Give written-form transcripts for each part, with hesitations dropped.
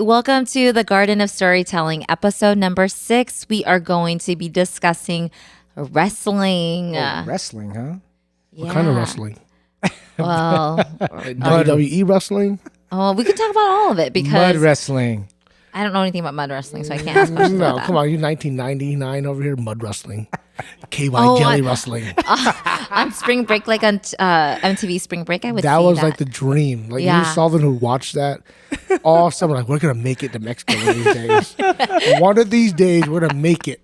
Welcome to the Garden of Storytelling, episode number 6. We are going to be discussing wrestling. Wrestling, huh? Yeah. What kind of wrestling? Well, WWE wrestling? we could talk about all of it Mud because wrestling. I don't know anything about mud wrestling, so I can't ask questions No, about that. come on. You 1999 over here, mud wrestling. KY Oh, jelly wrestling. On spring break, like on MTV Spring Break, I would That see was that. like the dream. Like Yeah. you saw them who watched that. All of a sudden, like, we're going to make it to Mexico one of these days. One of these days, we're going to make it.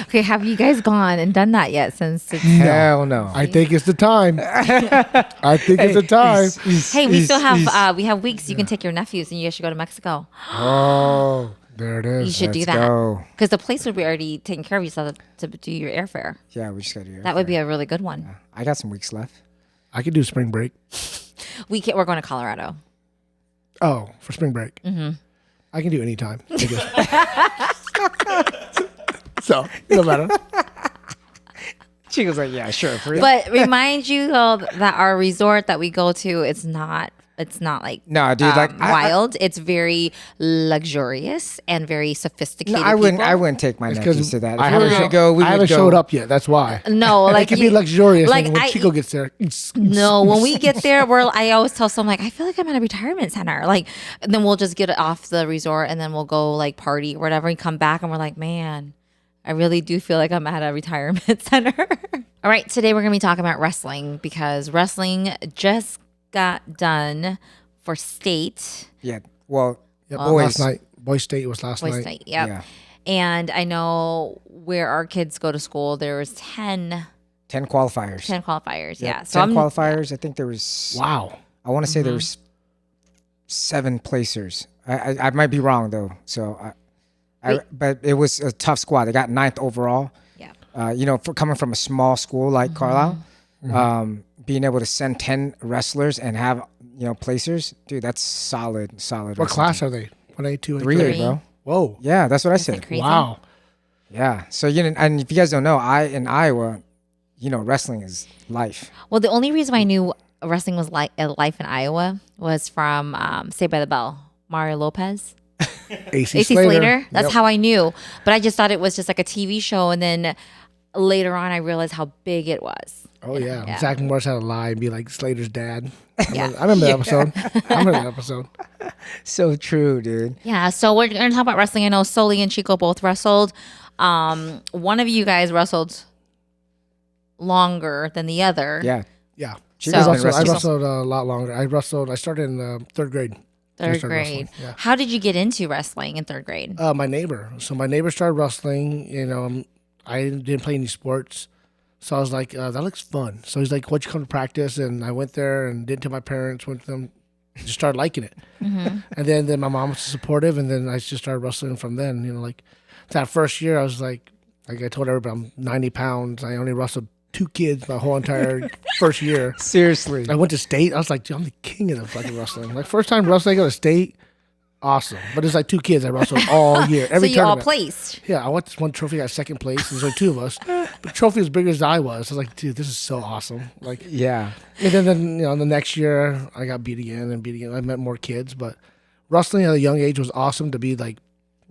Okay, have you guys gone and done that yet since it's... Hell no. I think it's the time. I think it's the time. Hey, we still have we have weeks. You can take your nephews and you guys should go to Mexico. Oh, there it is. You should do Let's that. go. Because the place would be already taken care of. You still have to do your airfare. Yeah, we just got to do That would be a really good one. I got some weeks left. I could do spring break. We're going to Colorado. Oh, for spring break. Mm-hmm. I can do any time. I guess. So, it don't matter. Chico's like, yeah, sure. For real? But remind you though that our resort that we go to, it's not like No, dude, like, wild. It's very luxurious and very sophisticated. I wouldn't people. take my nephews Because to that. If I we were haven't, going to go, we I would haven't go. showed up yet. That's why. No, like It can be luxurious. like Like when I- Chico gets there. No, when we get there, I always tell someone like I feel like I'm at a retirement center. Like, and then we'll just get off the resort and then we'll go like party or whatever and come back and we're like, man, I really do feel like I'm at a retirement center. All right, today we're gonna be talking about wrestling because wrestling just got done for state. Yeah, well, Yep, boys. last night. Boys State was last Boys night. night, yep. Yeah. And I know where our kids go to school, there was 10 10 qualifiers. qualifiers. Yep, Yeah. So 10 I'm qualifiers. I think there was, Wow. I want to say there was 7 placers. I might be wrong, though. So, but it was a tough squad. They got 9th overall. yeah. For coming from a small school like Carlisle, being able to send 10 wrestlers and have, placers, dude, that's solid. What class are they? 1A, 2A, 3A, 3A. bro. Whoa. Yeah, that's what I Isn't said. it crazy? Wow. Yeah. So, and if you guys don't know, in Iowa, wrestling is life. Well, the only reason I knew wrestling was like a life in Iowa was from Saved by the Bell, Mario Lopez, AC AC Slater. That's Yep. how I knew. But I just thought it was just like a TV show, and then later on, I realized how big it was. Oh, yeah. Yeah. Zach Morris had to lie and be like Slater's dad. Yeah. I remember that episode. I remember that episode. So true, dude. Yeah. So we're going to talk about wrestling. I know Sully and Chico both wrestled. One of you guys wrestled longer than the other. Yeah. Yeah. Chico's So- been I wrestling. wrestled a lot longer. I started in third grade. I Third started grade. wrestling, yeah. How did you get into wrestling in third grade? My neighbor. So my neighbor started wrestling. I didn't play any sports. So I was like, that looks fun. So he's like, why'd you come to practice? And I went there and didn't tell my parents, went to them, just started liking it. And then my mom was supportive, and then I just started wrestling from then. That first year, I was like I told everybody, I'm 90 pounds. I only wrestled 2 kids my whole entire first year. Seriously. I went to state. I was like, dude, I'm the king of the fucking wrestling. Like, first time wrestling, I go to state. Awesome. But it's like 2 kids I wrestled all year. Every so you all tournament. placed. Yeah, I won this one trophy, got second place. There's only 2 of us. But the trophy was bigger as I was. I was like, dude, this is so awesome. Like, Yeah. and then the next year I got beat again. I met more kids, but wrestling at a young age was awesome to be like,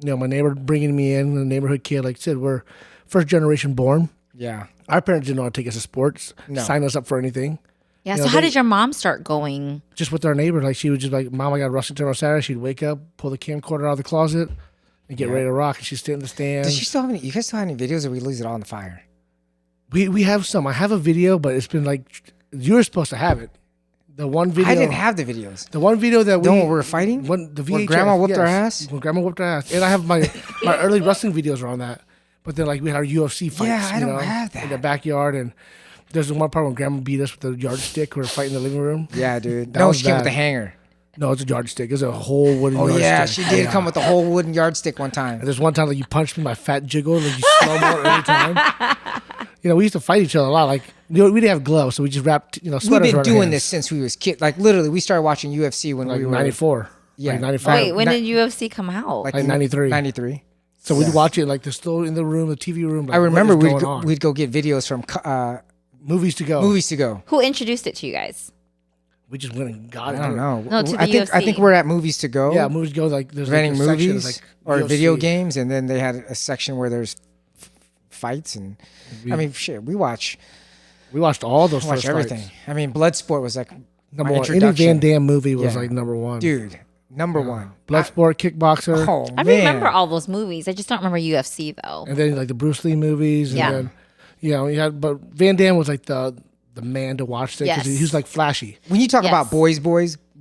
my neighbor bringing me in, the neighborhood kid. Like I said, we're first generation born. Yeah. Our parents didn't know how to take us to sports, No. sign us up for anything. Yeah. You So know, how they- did your mom start going? Just with our neighbor, like she would just like, Mom, I got a wrestling tournament on Saturday. She'd wake up, pull the camcorder out of the closet, and get ready to rock. And she'd sit in the stands. Does she still have any? You guys still have any videos, or we lose it all in the fire? We have some. I have a video, but it's been like you were supposed to have it. The one video I didn't have the videos. the one video that The one where we're fighting? When the VHS, Where Grandma whooped our yes. ass? When Grandma whooped our ass, and I have my early wrestling videos are on that. But then like we had our UFC fights. Yeah, I you don't know, have that. in the backyard, and there's one part when Grandma beat us with the yardstick. We were fighting in the living room. Yeah, dude. That No, was she came with bad. the hanger. No, it's a yardstick. It's a whole wooden Oh yardstick. yeah, she did come with the whole wooden yardstick one And time. there's one time like you punched me, my fat jiggle, and you slow mo every time. We used to fight each other a lot. Like we didn't have gloves, so we just wrapped sweaters We've been around our doing hands. this since we was kid. Like literally, we started watching UFC when Like we were 94. Yeah. Like 95. Wait, when Ni- did UFC come out? Like 93. 93. So we'd watch it like they're still in the room, the TV room. Like, I remember what is going on? we'd go get videos from movies to go. movies to go. Who introduced it to you guys? we just went and got I it. don't know. No, to the I think UFC. we're at movies to go. Yeah, movies go like there's renting like a section movies that's like or UFC. video games, and then they had a section where there's fights, and We, I mean, shit, we watch all those first everything. fights. I mean, Bloodsport was like Number my one. Any introduction. Van Damme movie was Yeah. like number one. Dude, number one. Bloodsport, Kickboxer, Oh I man, remember all those movies. I just don't remember UFC though. and then like the Bruce Lee movies. And Yeah. then, you had, but Van Damme was like the man to watch there because Yes. he was like flashy. when you talk Yes. about boys,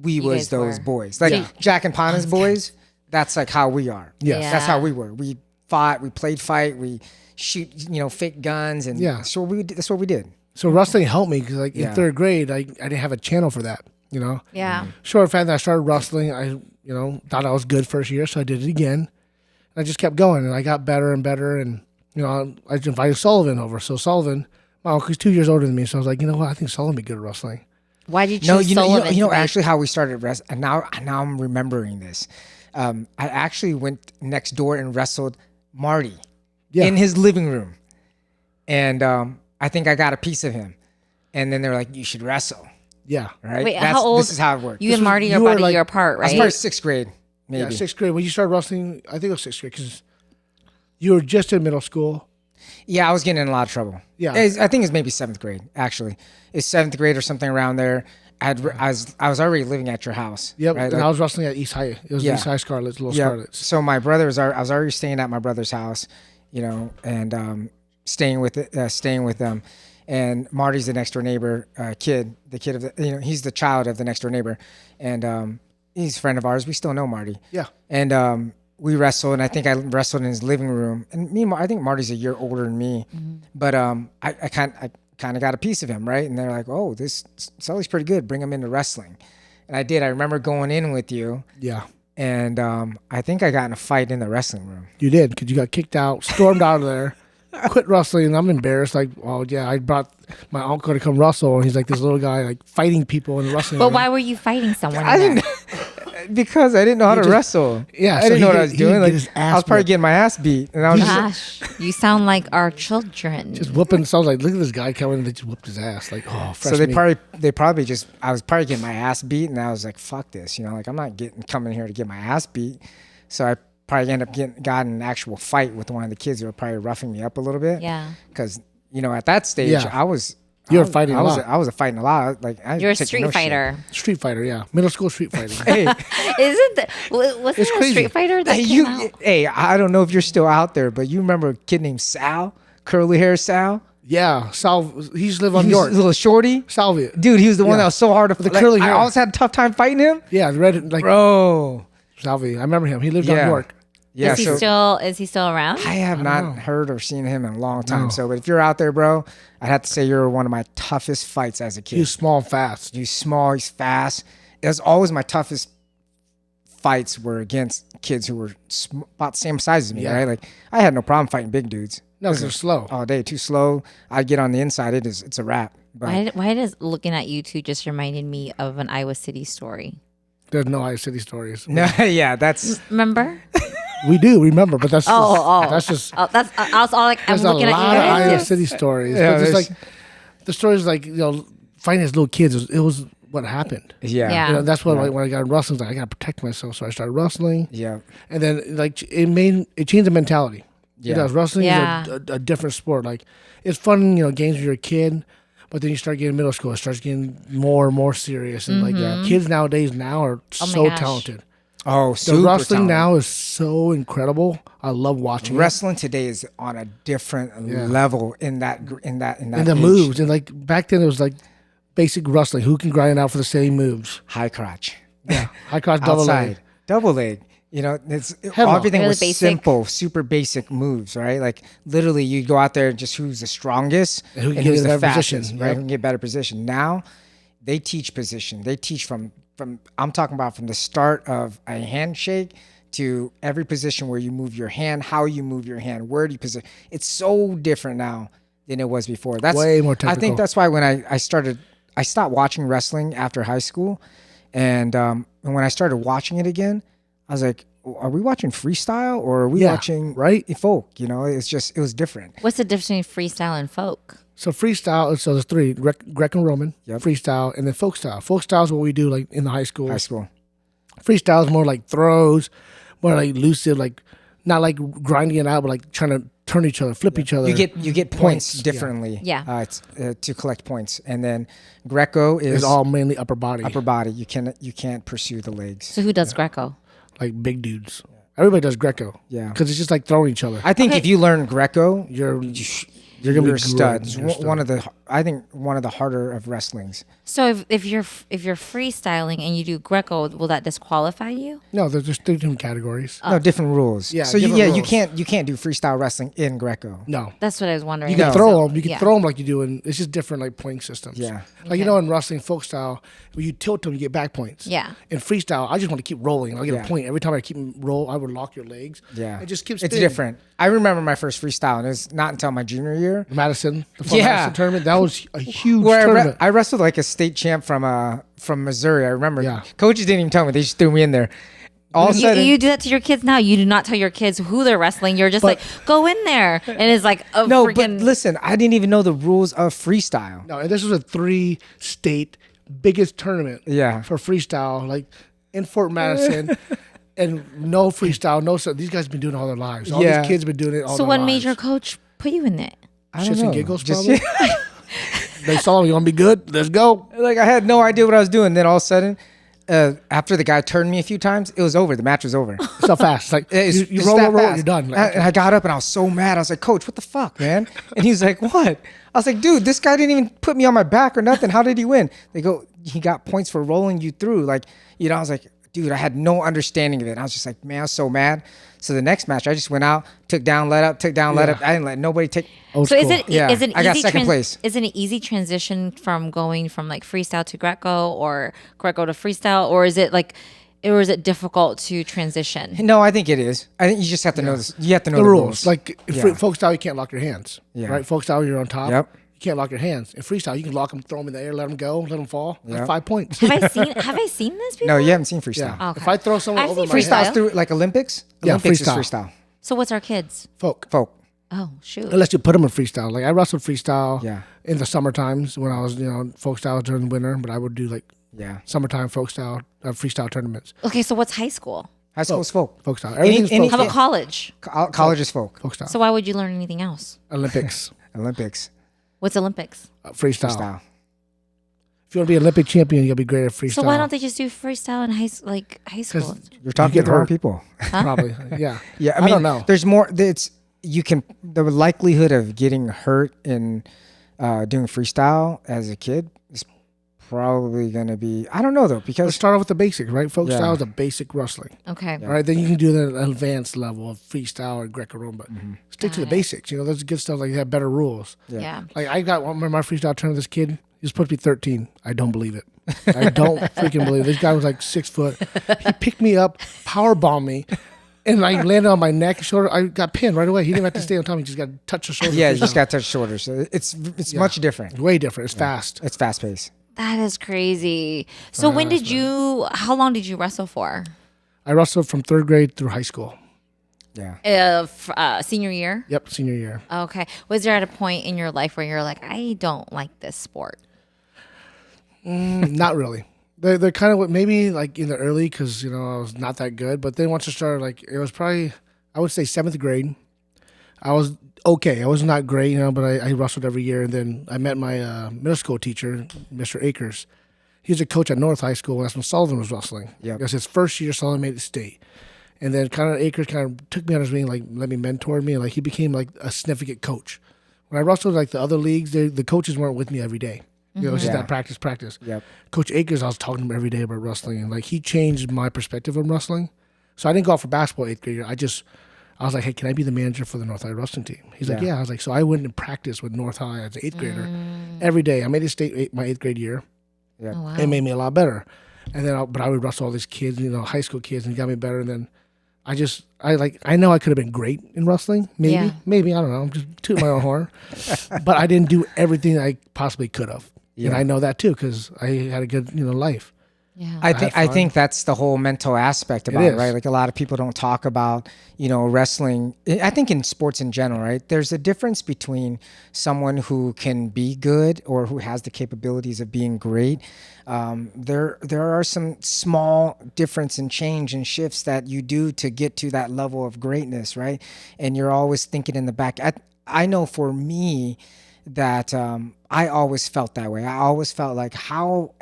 we You was guys those were. boys. Like Yeah. Jack and Pana's boys. That's like how we are. Yes. Yeah. That's how we were. We fought. We played fight. We shoot, fake guns, and Yeah. so that's what we did. So wrestling helped me because like Yeah. in third grade, I didn't have a channel for that. Yeah. Short fact that I started wrestling, I thought I was good first year, so I did it again. And I just kept going, and I got better and better. And I invited Sullivan over. So Sullivan, my uncle's 2 years older than me, so I was like, you know what, I think Sullivan would be good at wrestling. Why did you No, choose Sullivan? to be- actually how we started wrestling. And now I'm remembering this. I actually went next door and wrestled Marty Yeah. in his living room, and I think I got a piece of him. And then they're like, "You should wrestle." Yeah, Right? Wait, how old? This is how it worked. You and Marty you are were about a like- year apart, I was right? probably sixth grade, maybe. yeah. Sixth grade when you started wrestling, I think it was sixth grade because you were just in middle school. Yeah, I was getting in a lot of trouble. Yeah. I think it's maybe seventh grade. Actually, it's seventh grade or something around there. I was already living at your house. Yep, Right? and I was wrestling at East High. It was Yeah. East High Scarlets, Little Yeah. Scarlets. So my brother I was already staying at my brother's house, and staying with them. And Marty's the next door neighbor kid, the kid of he's the child of the next door neighbor, and he's a friend of ours. We still know Marty. Yeah, And we wrestled, and I think I wrestled in his living room. And I think Marty's a year older than me, but I kind of got a piece of him, right? And they're like, "Oh, this Sully's pretty good. Bring him into wrestling." And I did. I remember going in with you, yeah. and I think I got in a fight in the wrestling room. You did because you got kicked out, stormed out of there, quit wrestling. And I'm embarrassed. Like, oh yeah, I brought my uncle to come wrestle, and he's like this little guy like fighting people in the wrestling. But ring. why were you fighting someone? I in didn't there? because I didn't know how to just- wrestle. Yeah, I so didn't know he what I did- was he doing. did Like his I ass was probably whipped. getting my ass beat, and I was just Gosh, you sound like our children. Just whooping. So I was like, look at this guy coming. And they just whooped his ass. Like, oh, fresh so they meat. probably just I was probably getting my ass beat, and I was like, fuck this, like I'm not coming here to get my ass beat. So I probably ended up got in an actual fight with one of the kids who were probably roughing me up a little bit. Yeah. Because at that stage Yeah. I was. You were I was- fighting I a was, lot. I was fighting a lot. Like You're a take street no shit. fighter. Street fighter. Yeah, middle school street fighting. Hey, Isn't that, wasn't It's it a crazy. street fighter that hey, came out? hey, I don't know if you're still out there, but you remember a kid named Sal, curly hair Sal? Yeah, he used to live on He was York. a little shorty. Salvia. Dude, he was the one Yeah. that was so hard to With the curly hair. I always had a tough time fighting him. Yeah, the red like Bro. Salvia. I remember him. He lived on Yeah. York. Yeah, Is he still around? I have not know. heard or seen him in a long time. No. So, but if you're out there, bro, I'd have to say you're one of my toughest fights as a kid. He was small and fast. He's small, he's fast. It was always my toughest fights were against kids who were about the same size as me, Yeah. right? Like I had no problem fighting big dudes. No, because they're slow. All day, too slow. I'd get on the inside. It's a wrap. But Why does looking at you two just reminded me of an Iowa City story? There's no Iowa City stories. no, yeah, that's Remember? We do remember, but that's Oh, that's just Oh, that's I was all like, I'm there's a looking lot of at you. Iowa guys. City stories. Yeah, but it's there's- like the stories like fighting as little kids. It was what happened. yeah. Yeah. That's what Right. like, when I got in wrestling, I was like, I gotta protect myself. So I started wrestling, Yeah. and then like it changed the mentality. Yeah. Because wrestling Yeah. is a different sport. Like it's fun, games when you're a kid, but then you start getting middle school, it starts getting more and more serious. And like kids nowadays are Oh my so gosh. talented. Oh, The super wrestling talented. now is so incredible. I love watching it. Wrestling today is on a different Yeah. level in that And the age. moves. And like back then it was like basic wrestling. Who can grind out for the same moves? High crotch. Yeah. High cross double Outside. leg. Double leg. Headlock. Everything Really was basic. simple, super basic moves, right? Like literally, you go out there and just who's the strongest And who can and get who's in the a better fastest, position, right? yep. Who can get better position. Now, they teach position. They teach from. I'm talking about from the start of a handshake to every position where you move your hand, how you move your hand, where do you position. It's so different now than it was before. That's Way more I technical. think that's why when I stopped watching wrestling after high school, and when I started watching it again, I was like, are we watching freestyle or are we Yeah, watching right? folk? It was different. What's the difference between freestyle and folk? So freestyle, so there's three: Greco-Roman, freestyle, and then folk style. Folk style is what we do like in the high school. Freestyle is more like throws, more like elusive, like not like grinding it out, but like trying to turn each other, flip each other. You get points differently. Yeah. It's to collect points, and then Greco is all mainly upper body. Upper body. You can't pursue the legs. So who does Greco? Like big dudes. Everybody does Greco. Yeah. Because it's just like throwing each other. I think if you learn Greco, You're you're gonna a be stud. good. You're a stud. One of the harder of wrestlings. So if you're freestyling and you do Greco, will that disqualify you? No, there's just three different categories. No, different rules. Yeah, So different you rules. can't do freestyle wrestling in Greco. No. That's what I was wondering. You can So- throw them. You can yeah. throw them like you do in. It's just different like point systems. Yeah. Like you know in wrestling folk style, when you tilt them, you get back points. Yeah. In freestyle, I just want to keep rolling. I'll get Yeah. a point every time I keep roll. I would lock your legs. Yeah. It just keeps. It's spinning. different. I remember my first freestyle, and it was not until my junior year. Madison, the Yeah. Madison tournament. That was a huge Where tournament. I wrestled like a state champ from Missouri. I remember. Yeah. Coaches didn't even tell me; they just threw me in there. All of a You, sudden, you do that to your kids now. You do not tell your kids who they're wrestling. You're just But- like, go in there, and it's like a no, freaking. but listen, I didn't even know the rules of freestyle. No, and this was a 3-state biggest tournament. Yeah. For freestyle, like in Fort Madison, and no freestyle, no. So these guys have been doing it all their lives. All Yeah. these kids have been doing it all So their what lives. made your coach put you in it? I don't Shits know. and giggles, Just- probably. They saw him. You want to be good? Let's go. Like I had no idea what I was doing. Then all of a sudden, after the guy turned me a few times, it was over. The match was over. So fast. Like you It's roll, that roll, fast. you're done. Like, And I got up and I was so mad. I was like, Coach, what the fuck, man? And he was like, what? I was like, dude, this guy didn't even put me on my back or nothing. How did he win? They go, he got points for rolling you through. Like, I was like, dude, I had no understanding of it. I was just like, man, I was so mad. So the next match, I just went out, took down, let up, took down, let up. I didn't let nobody take. old So is school. it Yeah, is it I got easy second place. Is it an easy transition from going from like freestyle to Greco or Greco to freestyle, or is it difficult to transition? No, I think it is. I think you just have to know this. You have to know the the rules. Like in Yeah. folk style, you can't lock your hands. Yeah. Right? Folk style, you're on top. Yep. You can't lock your hands. In freestyle, you can lock them, throw them in the air, let them go, let them fall. Like Yep. 5 points. Have I seen this before? No, you haven't seen freestyle. Yeah. Okay. If I throw someone I've over seen my freestyle. head, Freestyle's through like Olympics. Yeah, Olympics freestyle. is freestyle. So what's our kids? folk. Folk. Oh shoot. Unless you put them in freestyle. Like I wrestled freestyle Yeah. in the summer times when I was, folk style during the winter, but I would do like Yeah. summertime folk style, freestyle tournaments. Okay, so what's high school? High school's folk. Folk style. Everything's any- folk How style. about college? College is folk. Folk style. So why would you learn anything else? Olympics. Olympics. What's Olympics? Freestyle. Freestyle. If you want to be an Olympic champion, you got to be great at freestyle. So why don't they just do freestyle in high school? You're talking get to the wrong hurt. people. Probably. Yeah. Yeah, I don't know. There's more. The likelihood of getting hurt in doing freestyle as a kid is probably going to be. I don't know though Let's because start off with the basics, right? Folk Yeah. style is a basic wrestling. Okay. All right, then you can do the advanced level of freestyle or Greco-Roman, but Mm-hmm. stick to the Got it. basics. That's good stuff. Like you have better rules. Yeah. Like I got one of my freestyle tournament. This kid, he was supposed to be 13. I don't believe it. I don't freaking believe it. This guy was like 6 foot. He picked me up, power bombed me, and I landed on my neck, shoulder. I got pinned right away. He didn't have to stay on top. He just got to touch the shoulder. yeah, you freestyle. just got to touch shoulders. So it's much different. way different. It's fast. It's fast paced. That is crazy. So how long did you wrestle for? I wrestled from 3rd grade through high school. Yeah. Senior year? Yep, senior year. Okay. Was there at a point in your life where you're like, I don't like this sport? Not really. They're kind of maybe like in the early because I was not that good. But then once I started, like it was probably I would say 7th grade. I was okay. I was not great, but I wrestled every year. And then I met my middle school teacher, Mr. Akers. He was a coach at North High School. That's when Sullivan was wrestling. Yep. It was his first year. Sullivan made it state. And then kind of Akers kind of took me under his wing, like let me mentor me. And like he became like a significant coach. When I wrestled like the other leagues, the coaches weren't with me every day. It was just Yeah. that practice. Yep. Coach Akers, I was talking to him every day about wrestling, and like he changed my perspective on wrestling. So I didn't go out for basketball 8th grade year. I was like, hey, can I be the manager for the North High wrestling team? He's like, yeah. I was like, so I went and practiced with North High as an 8th grader every day. I made it state my 8th grade year. Yeah. Oh, wow. It made me a lot better. And then, but I would wrestle all these kids, high school kids, and it got me better. And then I know I could have been great in wrestling. Maybe, I don't know. I'm just tooting my own horn. But I didn't do everything I possibly could have. Yeah. And I know that too because I had a good, life. Yeah. I think that's the whole mental aspect about it, is. right? Like a lot of people don't talk about, wrestling. I think in sports in general, right? There's a difference between someone who can be good or who has the capabilities of being great. There are some small difference and change and shifts that you do to get to that level of greatness, right? And you're always thinking in the back. I know for me, that I always felt that way. I always felt like how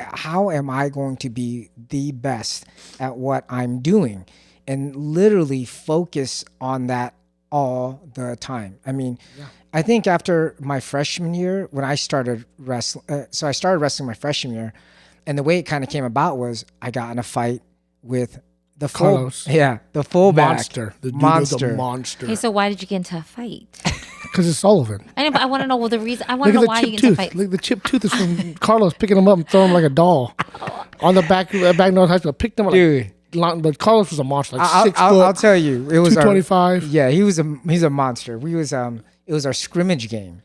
am I going to be the best at what I'm doing, and literally focus on that all the time. I mean, I think after my freshman year when I started wrestling, so I started wrestling my freshman year, and the way it kind of came about was I got in a fight with the Carlos. the fullback Monster. The dude monster. was a monster. Okay, so why did you get into a fight? Because it's Sullivan. I know, but I want to know the reason. I want Look to at know the why you chipped get into a tooth. fight. Look, the chipped tooth is from Carlos picking him up and throwing him like a doll on the back North High School. Picked him up. Dude. But Carlos was a monster. Like I'll, 6 I'll, foot. I'll tell you, it was 225. Yeah, he's a monster. It was our scrimmage game.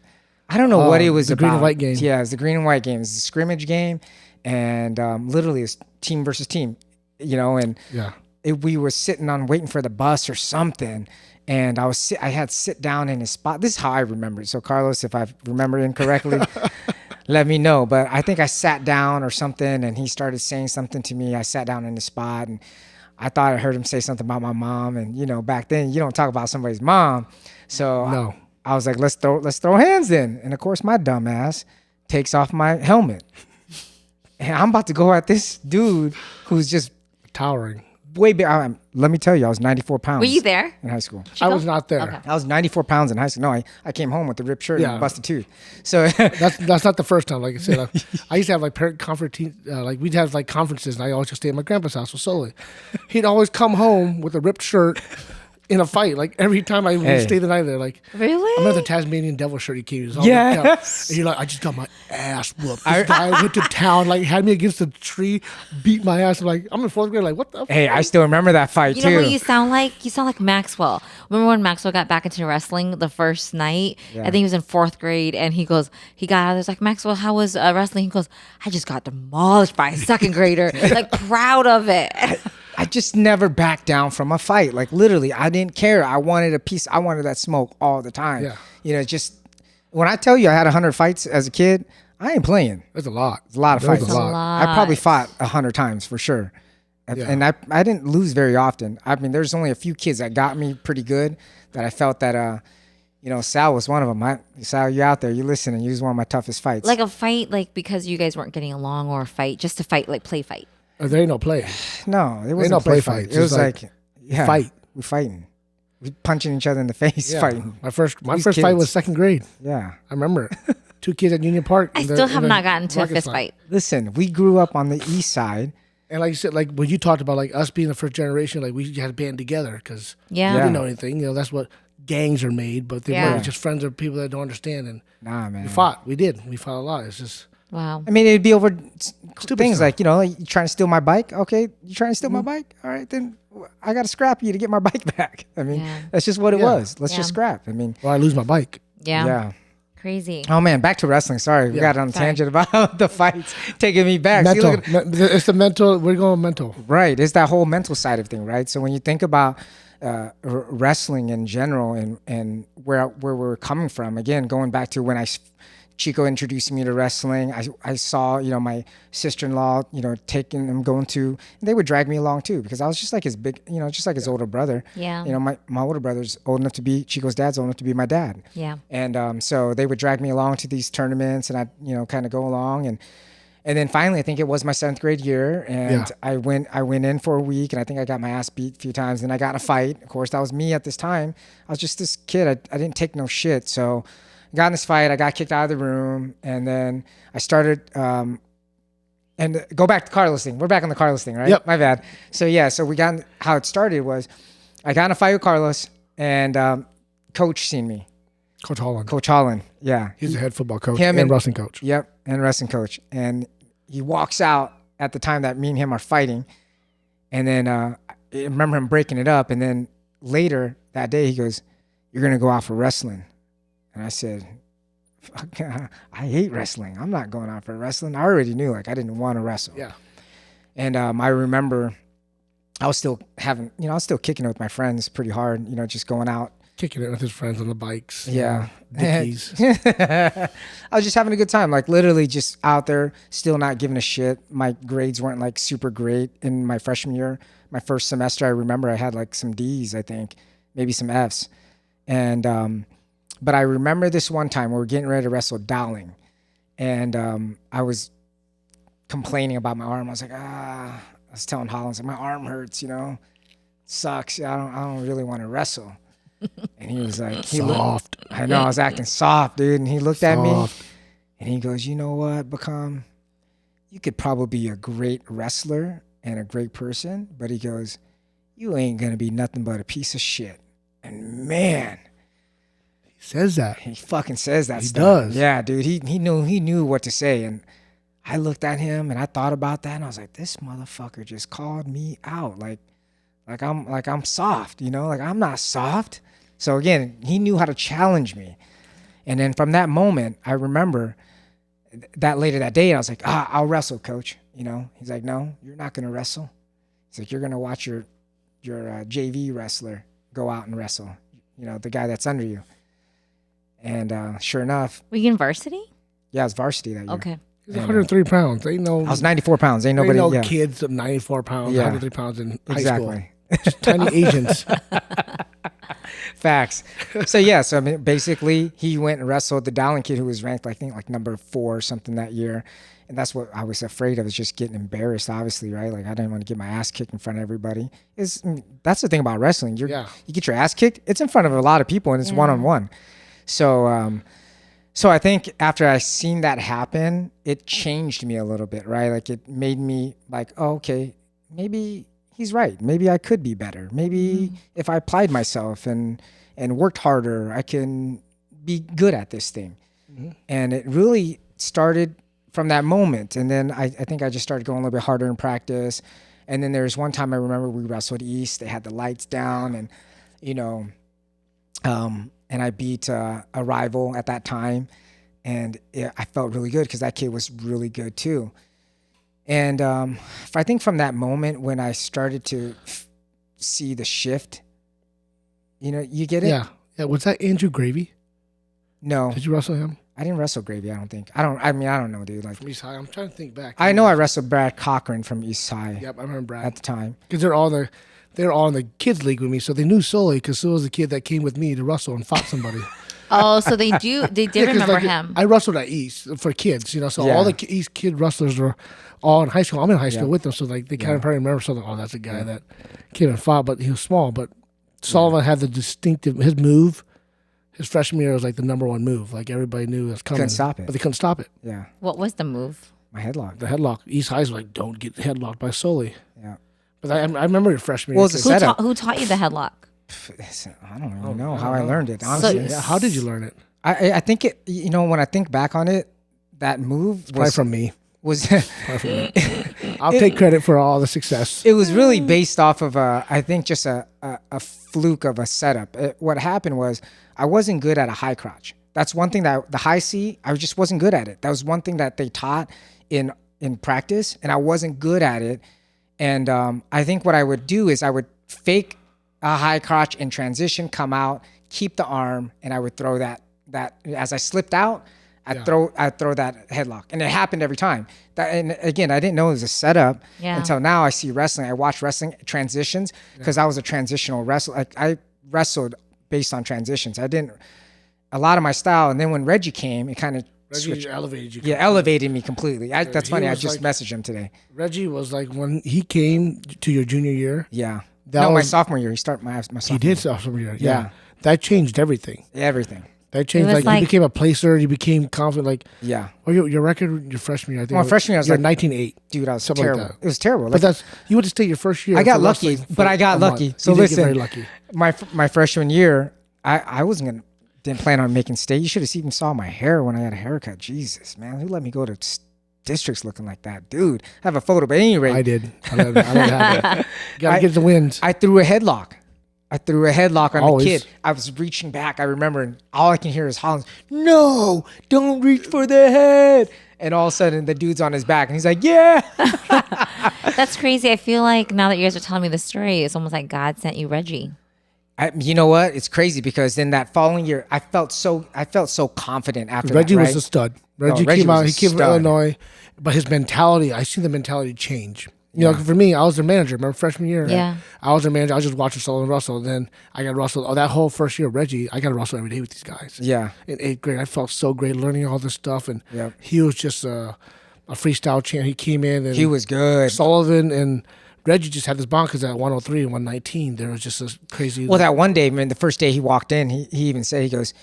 I don't know what it was the about. green and white game. Yeah, it was the green and white game. It was a scrimmage game, and literally it's team versus team. And Yeah. we were sitting on waiting for the bus or something, and I had sit down in his spot. This is how I remember it. So Carlos, if I remember incorrectly, let me know. But I think I sat down or something, and he started saying something to me. I sat down in the spot, and I thought I heard him say something about my mom. And back then you don't talk about somebody's mom, so No. I was like, let's throw hands in. And of course, my dumb ass takes off my helmet, and I'm about to go at this dude who's just Towering. way big. Let me tell you, I was 94 pounds. Were you there? In high school? I was not there. Okay. I was 94 pounds in high school. No, I came home with a ripped shirt and Yeah. a busted tooth. So That's not the first time. Like I said, I used to have like parent conference, like we'd have like conferences, and I always just stay at my grandpa's house with Sully. He'd always come home with a ripped shirt in a fight. Like every time I would stay the night there, like Really? I remember the Tasmanian devil shirt he came. He was all Yes. ripped out. And you're like, I just got my ass whooped. This guy went to town, like had me against a tree, beat my ass. I'm like, I'm in 4th grade. Like, what the? hey, I still remember that fight You too. know what you sound like? You sound like Maxwell. Remember when Maxwell got back into wrestling the first night? I think he was in 4th grade, and he got out of there. Like, Maxwell, how was wrestling? He goes, I just got demolished by a 2nd grader. Like, proud of it. I just never backed down from a fight. Like literally, I didn't care. I wanted a piece. I wanted that smoke all the time. Yeah. Just when I tell you I had 100 fights as a kid, I ain't playing. That's a lot. It's a lot of That was fights. a lot. I probably fought 100 times for sure. Yeah. And I didn't lose very often. I mean, there's only a few kids that got me pretty good that I felt that, Sal was one of them. Sal, you out there, you listening. You was one of my toughest fights. Like a fight, like because you guys weren't getting along, or a fight, just a fight, like play fight. There ain't no play. No, it wasn't no a play play fight. fights. It was It's like like fight. We fighting. We punching each other in the face, Yeah. fighting. My first These fight kids. was 2nd grade. Yeah. I remember it. 2 kids at Union Park. I in still the- have in not the gotten to a Rocket fist slide. fight. Listen, we grew up on the east side. And like you said, like when you talked about like us being the first generation, like we had to band together because Yeah. we Yeah. didn't know anything. That's what gangs are made, but they Yeah. weren't just friends of people that don't understand. And Nah, man. we fought. We did. We fought a lot. It's just Wow. I mean, it'd be over things stuff. like, like, you trying to steal my bike? Okay, you trying to steal my bike? All right, then I got to scrap you to get my bike back. I mean, Yeah. that's just what it Yeah. was. Let's Yeah. just scrap. I mean, or I lose my bike. Yeah. Crazy. Oh, man, back to wrestling. Sorry, we got on a Sorry. tangent about the fights, taking me back. See, Mental. look at- It's the mental. We're going mental. Right. It's that whole mental side of thing, right? So when you think about wrestling in general and where we're coming from, again, going back to when Chico introduced me to wrestling, I saw, my sister-in-law, taking them, going to, and they would drag me along too, because I was just like his big, just like his older brother. Yeah. My older brother's old enough to be, Chico's dad's old enough to be my dad. Yeah. And so they would drag me along to these tournaments, and I'd, kind of go along, and then finally, I think it was my 7th grade year, and I went in for a week, and I think I got my ass beat a few times. Then I got in a fight. Of course, that was me at this time. I was just this kid. I didn't take no shit. So I got in this fight. I got kicked out of the room, and then I started. And go back to Carlos thing. We're back on the Carlos thing, right? Yep. My bad. So yeah. So we got how it started was, I got in a fight with Carlos, and Coach seen me. Coach Holland. Coach Holland. Yeah. He's the head football coach Him and and- wrestling coach. Yep, and wrestling coach. And he walks out at the time that me and him are fighting. And then I remember him breaking it up. And then later that day, he goes, "You're going to go out for wrestling." And I said, "Fuck, I hate wrestling. I'm not going out for wrestling." I already knew, like, I didn't want to wrestle. Yeah. And I remember I was still having, I was still kicking it with my friends pretty hard, just going out. Kicking it with his friends on the bikes. Yeah. Dickies. I was just having a good time, like literally just out there, still not giving a shit. My grades weren't like super great in my freshman year. My first semester, I remember I had like some D's, I think, maybe some F's. And, but I remember this one time we were getting ready to wrestle Dowling. And I was complaining about my arm. I was like, I was telling Hollins, like, my arm hurts, sucks. I don't really want to wrestle. And he was like, soft. I know, I was acting soft, dude. And he looked at me and he goes, you know what, Become, you could probably be a great wrestler and a great person, but he goes, you ain't going to be nothing but a piece of shit. And man, he says that. He fucking says that he stuff. Does. Yeah, dude. He knew what to say. And I looked at him and I thought about that and I was like, this motherfucker just called me out. Like I'm soft, like I'm not soft. So again, he knew how to challenge me. And then from that moment, I remember that later that day, I was like, I'll wrestle, coach. He's like, no, you're not going to wrestle. He's like, you're going to watch your JV wrestler go out and wrestle, the guy that's under you. And sure enough. Were you in varsity? Yeah, I was varsity that year. Okay. He's 103 pounds. I was 94 pounds. Ain't nobody. No kids of 94 pounds, 103 pounds in high school. Just tiny Asians. Facts. So yeah, I mean, basically he went and wrestled the Dowling kid who was ranked, I think, like number 4 or something that year. And that's what I was afraid of, is just getting embarrassed, obviously, right? Like I didn't want to get my ass kicked in front of everybody. That's the thing about wrestling. You get your ass kicked, it's in front of a lot of people and it's one-on-one. So so I think after I seen that happen, it changed me a little bit, right? Like it made me like, oh, okay, maybe he's right. Maybe I could be better. Maybe if I applied myself and worked harder, I can be good at this thing. Mm-hmm. And it really started from that moment. And then I think I just started going a little bit harder in practice. And then there was one time I remember we wrestled East. They had the lights down and, and I beat a rival at that time. And I felt really good because that kid was really good too. And I think from that moment when I started to see the shift, you get it? Yeah. Was that Andrew Gravy? No. Did you wrestle him? I didn't wrestle Gravy, I don't think. I don't know, dude. Like from East High. I'm trying to think back. I know I wrestled Brad Cochran from East High. Yep, I remember Brad. At the time. Because they're all in the kids league with me, so they knew Sully because Sully was the kid that came with me to wrestle and fought somebody. Oh, so they did remember him. I wrestled at East for kids, so all the East kid wrestlers were all in high school. I'm in high school with them, so like they kind of probably remember something. Oh, that's a guy that came and fought, but he was small. But Sullivan had the distinctive, his move, his freshman year was like the number one move. Like everybody knew it was coming. Couldn't stop it. But they couldn't stop it. Yeah. What was the move? My headlock. The headlock. East High's like, don't get headlocked by Sully. Yeah. But I remember your freshman year. What was the setup? Who taught you the headlock? I don't even know how I learned it, honestly. How did you learn it? I think it, when I think back on it, that move was from me. I'll take credit for all the success. It was really based off of I think just a fluke of a setup. What happened was I wasn't good at a high crotch. That's one thing that the high C, I just wasn't good at it. That was one thing that they taught in practice, and I wasn't good at it. And I think what I would do is I would fake a high crotch in transition, come out, keep the arm, and I would throw that as I slipped out, I'd throw that headlock, and it happened every time. And again, I didn't know it was a setup until now. I see wrestling. I watch wrestling transitions because I was a transitional wrestler. Like I wrestled based on transitions. I didn't a lot of my style. And then when Reggie came, it kind of switched. Elevated you. Yeah, elevated me completely. That's funny. I just like, messaged him today. Reggie was like when he came to your junior year. Yeah. My sophomore year. He started my sophomore. He did sophomore year. Yeah. That changed everything. Everything. That changed. Like you became a placer. You became confident. Like your record your freshman year. I think. Well, freshman year I was like 19.8. Dude, I was terrible. Like it was terrible. But you went to state your first year. I got lucky. But I got lucky. So listen, very lucky. My freshman year, I didn't plan on making state. You should have even saw my hair when I had a haircut. Jesus, man, who let me go to districts looking like that, dude? I have a photo, but at any rate, I did. I let it happen. Gotta get the wins. I threw a headlock. on the kid. I was reaching back. I remember, and all I can hear is Hollins, "No, don't reach for the head." and all of a sudden the dude's on his back, and he's like, yeah. That's crazy. I feel like now that you guys are telling me the story, it's almost like God sent you Reggie. You know what? It's crazy because then that following year, I felt so confident after Reggie that, right? was a stud. Reggie Reggie came out. He was a came from stud. Illinois, but his mentality, I see the mentality change. You know, for me, I was their manager. Remember freshman year? Yeah. I was their manager. I was just watching Sullivan Russell. Then I got Russell. Oh, that whole first year, Reggie, I got to Russell every day with these guys. Yeah. In 8th grade, I felt so great learning all this stuff. And Yep. he was just a freestyle champ. He came in and He was good. Sullivan and Reggie just had this bond because at 103 and 119, there was just a crazy. Well, that one day, man, the first day he walked in, he even said, he goes,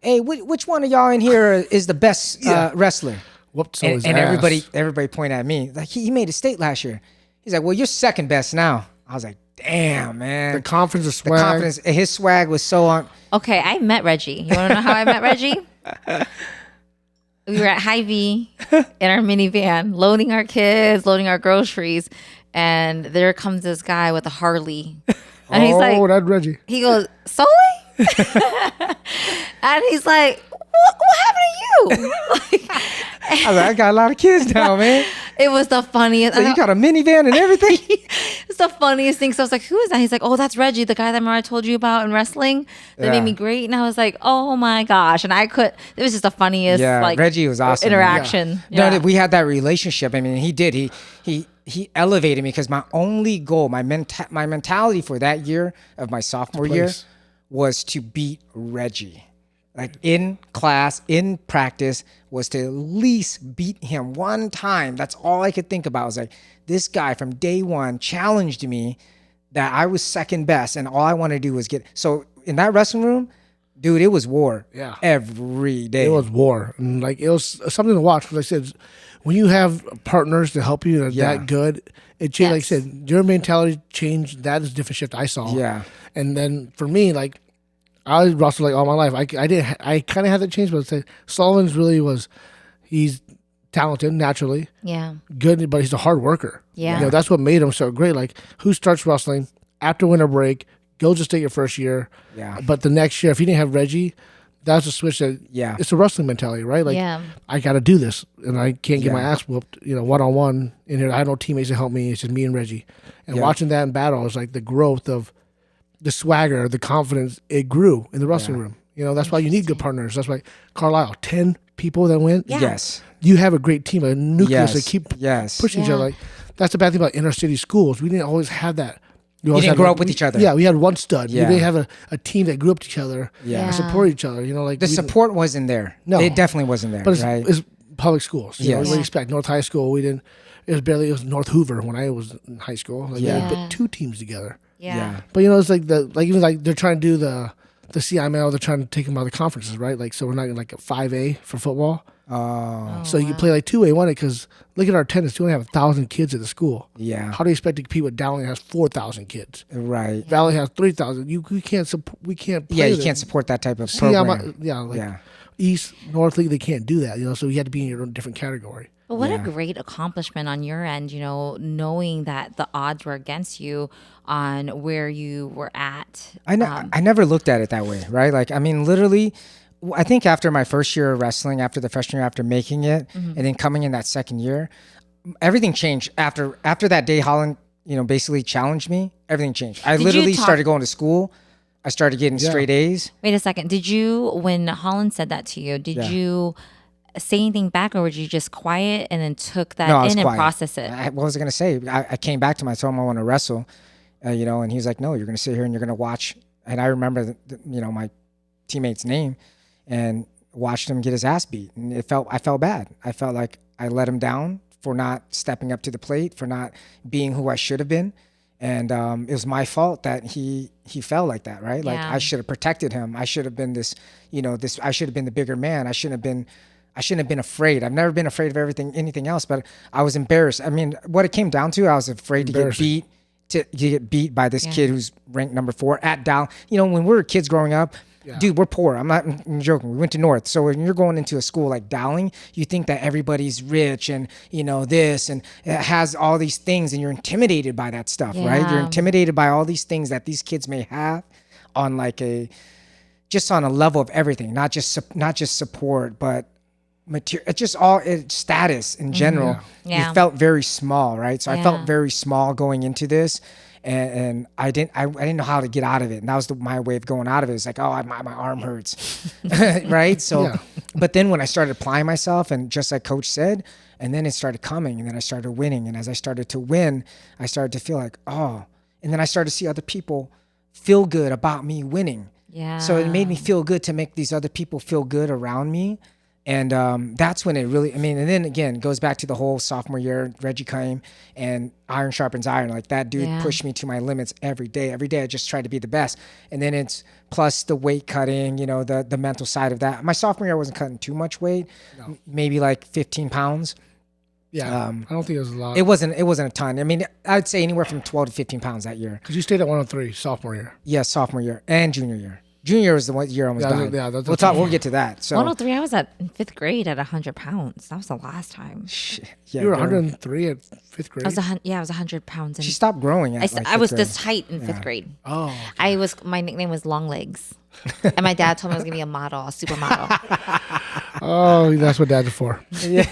hey, which one of y'all in here is the best wrestler? whooped And, his and ass. everybody pointed at me. Like, he made a state last year. He's like, well, you're second best now. I was like, damn, man. The confidence, the The swag. confidence, his swag was so on. Okay, I met Reggie. You want to know how I met Reggie? We were at Hy-Vee in our minivan, loading our kids, loading our groceries, and there comes this guy with a Harley. And he's like, that's Reggie. he goes, Sully? And he's like, what happened to you? I was like, I got a lot of kids now, man. It was the funniest. So you got a minivan and everything? It's the funniest thing. So I was like, who is that? He's like, oh, that's Reggie, the guy that I told you about in wrestling that made me great. And I was like, oh my gosh. And it was just the funniest like Reggie was awesome. interaction. Yeah. Yeah. No, we had that relationship. I mean, he did. He elevated me because my only goal, my mentality for that year of my sophomore year was to beat Reggie. Like in class, in practice, was to at least beat him one time. That's all I could think about. I was like, this guy from day one challenged me that I was second best, and all I wanted to do was get. So in that wrestling room, dude, it was war. Yeah. Every day. It was war. And like it was something to watch because I said, when you have partners to help you that are that good, it changed. Like I said, your mentality changed. That is a different shift I saw. Yeah. And then for me, like I was wrestled like all my life. I kind of had that change, but I'd say Sullivan's really he's talented naturally. Yeah. Good, but he's a hard worker. Yeah. You know, that's what made him so great. Like who starts wrestling after winter break, goes to state your first year. Yeah. But the next year, if you didn't have Reggie, that's a switch that it's a wrestling mentality, right? Like I got to do this and I can't get my ass whooped, one-on-one in here. I have no teammates to help me. It's just me and Reggie. And watching that in battle is like the growth of the swagger, the confidence, it grew in the wrestling room. You know, that's why you need good partners. That's why Carlisle, 10 people that went. Yeah. Yes. You have a great team, a nucleus that keep pushing each other. Like that's the bad thing about inner city schools. We didn't always have that. You didn't grow up with each other. Yeah, we had one stud. Yeah. We didn't have a team that grew up to each other and support each other. You know, like The support wasn't there. No. It definitely wasn't there. But right? it's public schools. You know, Yes. we expect North High School. We didn't. It was North Hoover when I was in high school. Like, they put 2 teams together. Yeah. But you know, it's like even like they're trying to do the CIML. They're trying to take them out of the conferences, right? Like so, we're not like a 5A for football. Oh. So you play like 2A, 1A because look at our attendance. We only have 1,000 kids at the school. Yeah. How do you expect to compete with Dowling that has 4,000 kids? Right. Valley has 3,000. We can't support. We can't. Play You them. can't support that type of program. East North League, they can't do that. You know, so you had to be in your own different category. But what a great accomplishment on your end, knowing that the odds were against you on where you were at. I never looked at it that way, right? Like, I mean, literally, I think after my first year of wrestling, after the freshman year, after making it, and then coming in that second year, everything changed. After that day, Holland, basically challenged me. Everything changed. I literally started going to school. I started getting straight A's. Wait a second. When Holland said that to you, did you say anything back, or were you just quiet and then took that in and process it? What was I going to say? I came back to him. I told him I want to wrestle, and he was like, no, you're going to sit here and you're going to watch. And I remember, my teammate's name and watched him get his ass beat. And I felt bad. I felt like I let him down for not stepping up to the plate, for not being who I should have been. And it was my fault that he fell like that, right? Like I should have protected him. I should have been I should have been the bigger man. I shouldn't have been afraid. I've never been afraid of anything else, but I was embarrassed. I mean, what it came down to, I was afraid to get beat by this kid who's ranked number 4 at Dow. When we were kids growing up, dude, we're poor. I'm not joking. We went to North. So when you're going into a school like Dowling, you think that everybody's rich and, this and it has all these things, and you're intimidated by that stuff, right? You're intimidated by all these things that these kids may have on just on a level of everything, not just support, but material, it's just all status in general. Yeah. You felt very small, right? So I Yeah. felt very small going into this. And I didn't know how to get out of it. And that was my way of going out of it. It's like, oh, my arm hurts, right? So, but then when I started applying myself, and just like Coach said, and then it started coming, and then I started winning. And as I started to win, I started to feel like, oh, and then I started to see other people feel good about me winning. Yeah. So it made me feel good to make these other people feel good around me. And that's when it really, and then again, it goes back to the whole sophomore year, Reggie came, and iron sharpens iron. Like that dude pushed me to my limits every day. Every day I just tried to be the best. And then it's plus the weight cutting, the mental side of that. My sophomore year, I wasn't cutting too much weight, maybe like 15 pounds. Yeah, I don't think it was a lot. It wasn't a ton. I mean, I'd say anywhere from 12 to 15 pounds that year. Because you stayed at 103 sophomore year. Yeah, sophomore year and junior year. Junior year was the one year I almost died. Yeah, We'll get to that. So 103. I was in 5th grade at 100 pounds. That was the last time. Yeah, you were 103 at 5th grade. I was 100 pounds. She stopped growing. I was this height in 5th grade. Oh, okay. My nickname was Long Legs, and my dad told me I was gonna be a model, a supermodel. Oh, that's what dad's for. Yeah.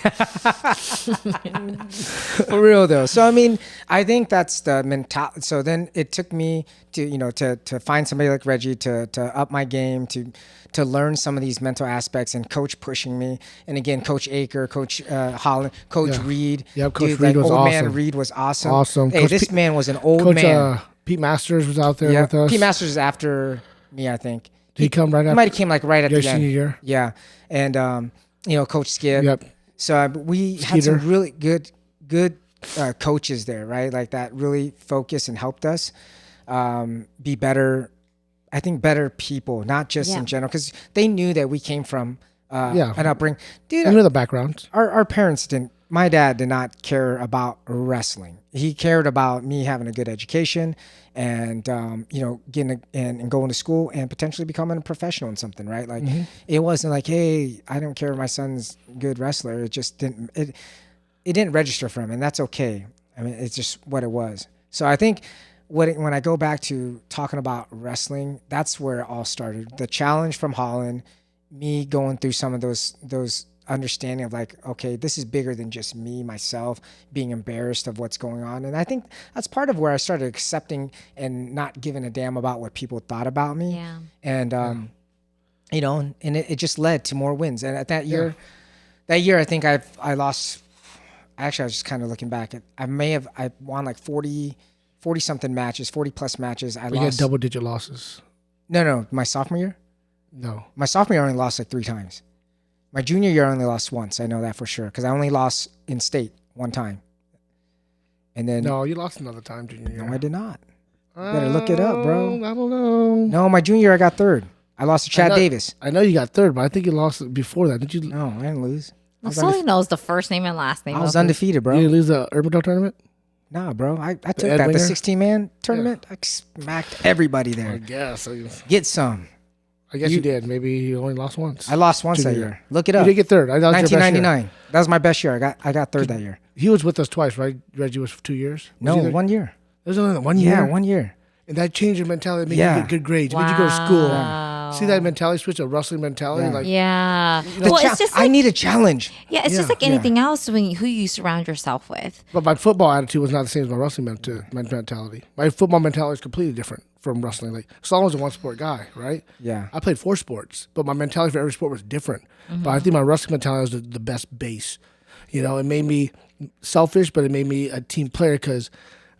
For real though. So I mean, I think that's the mentality. So then it took me to to find somebody like Reggie to up my game, to learn some of these mental aspects, and Coach pushing me. And again, Coach Aker, Coach Holland, Coach Reed. Yep, Coach Dude, Reed was old awesome. Man Reed was awesome. Awesome. Hey, Coach this man was an old Coach man. Pete Masters was out there with us. Pete Masters is after me, I think. Did he come right He after? might have came like right at your the end. senior year? Yeah. And Coach Skip. Yep. So we had some really good coaches there, right? Like that really focused and helped us be better. I think better people, not just in general, because they knew that we came from an upbringing. Dude, I knew the backgrounds. Our parents didn't. My dad did not care about wrestling. He cared about me having a good education and getting and going to school and potentially becoming a professional in something, right? Like it wasn't like, hey, I don't care if my son's a good wrestler. It just didn't. It didn't register for him, and that's okay. I mean, it's just what it was. So I think when I go back to talking about wrestling, that's where it all started. The challenge from Holland, me going through some of those understanding of like, okay, this is bigger than just me, myself, being embarrassed of what's going on. And I think that's part of where I started accepting and not giving a damn about what people thought about me. Yeah. And, and it just led to more wins. And at that year, I think I lost, actually, I was just kind of looking back at, I won like 40 something matches, 40 plus matches. We had double digit losses. No, my sophomore year? No. My sophomore year I only lost like 3 times. My junior year I only lost once. I know that for sure because I only lost in state one time. And then no, you lost another time junior year. No, I did not. You better look it up, bro. I don't know. No, my junior year I got third. I lost to Chad Davis. I know you got third, but I think you lost before that. Did you? No, I didn't lose. Sully knows the first name and last name. I was undefeated, bro. You didn't lose the Urban tournament? Nah, bro. I took that. The 16-man tournament. I smacked everybody there. I guess. Get some. I guess you did. Maybe you only lost once. I lost once that year. Look it up. You did get third. I 1999. That was my best year. I got third that year. He was with us twice, right? Reggie was for 2 years? No, 1 year. It was only 1 year? Yeah, 1 year. And that changed your mentality. It made you get good grades. It made you go to school. See that mentality switch, a wrestling mentality? It's just like, I need a challenge. Yeah, it's just like anything else who you surround yourself with. But my football attitude was not the same as my wrestling mentality. My football mentality is completely different from wrestling. Like, Solomon was a one-sport guy, right? Yeah. I played 4 sports, but my mentality for every sport was different. But I think my wrestling mentality was the best base. It made me selfish, but it made me a team player because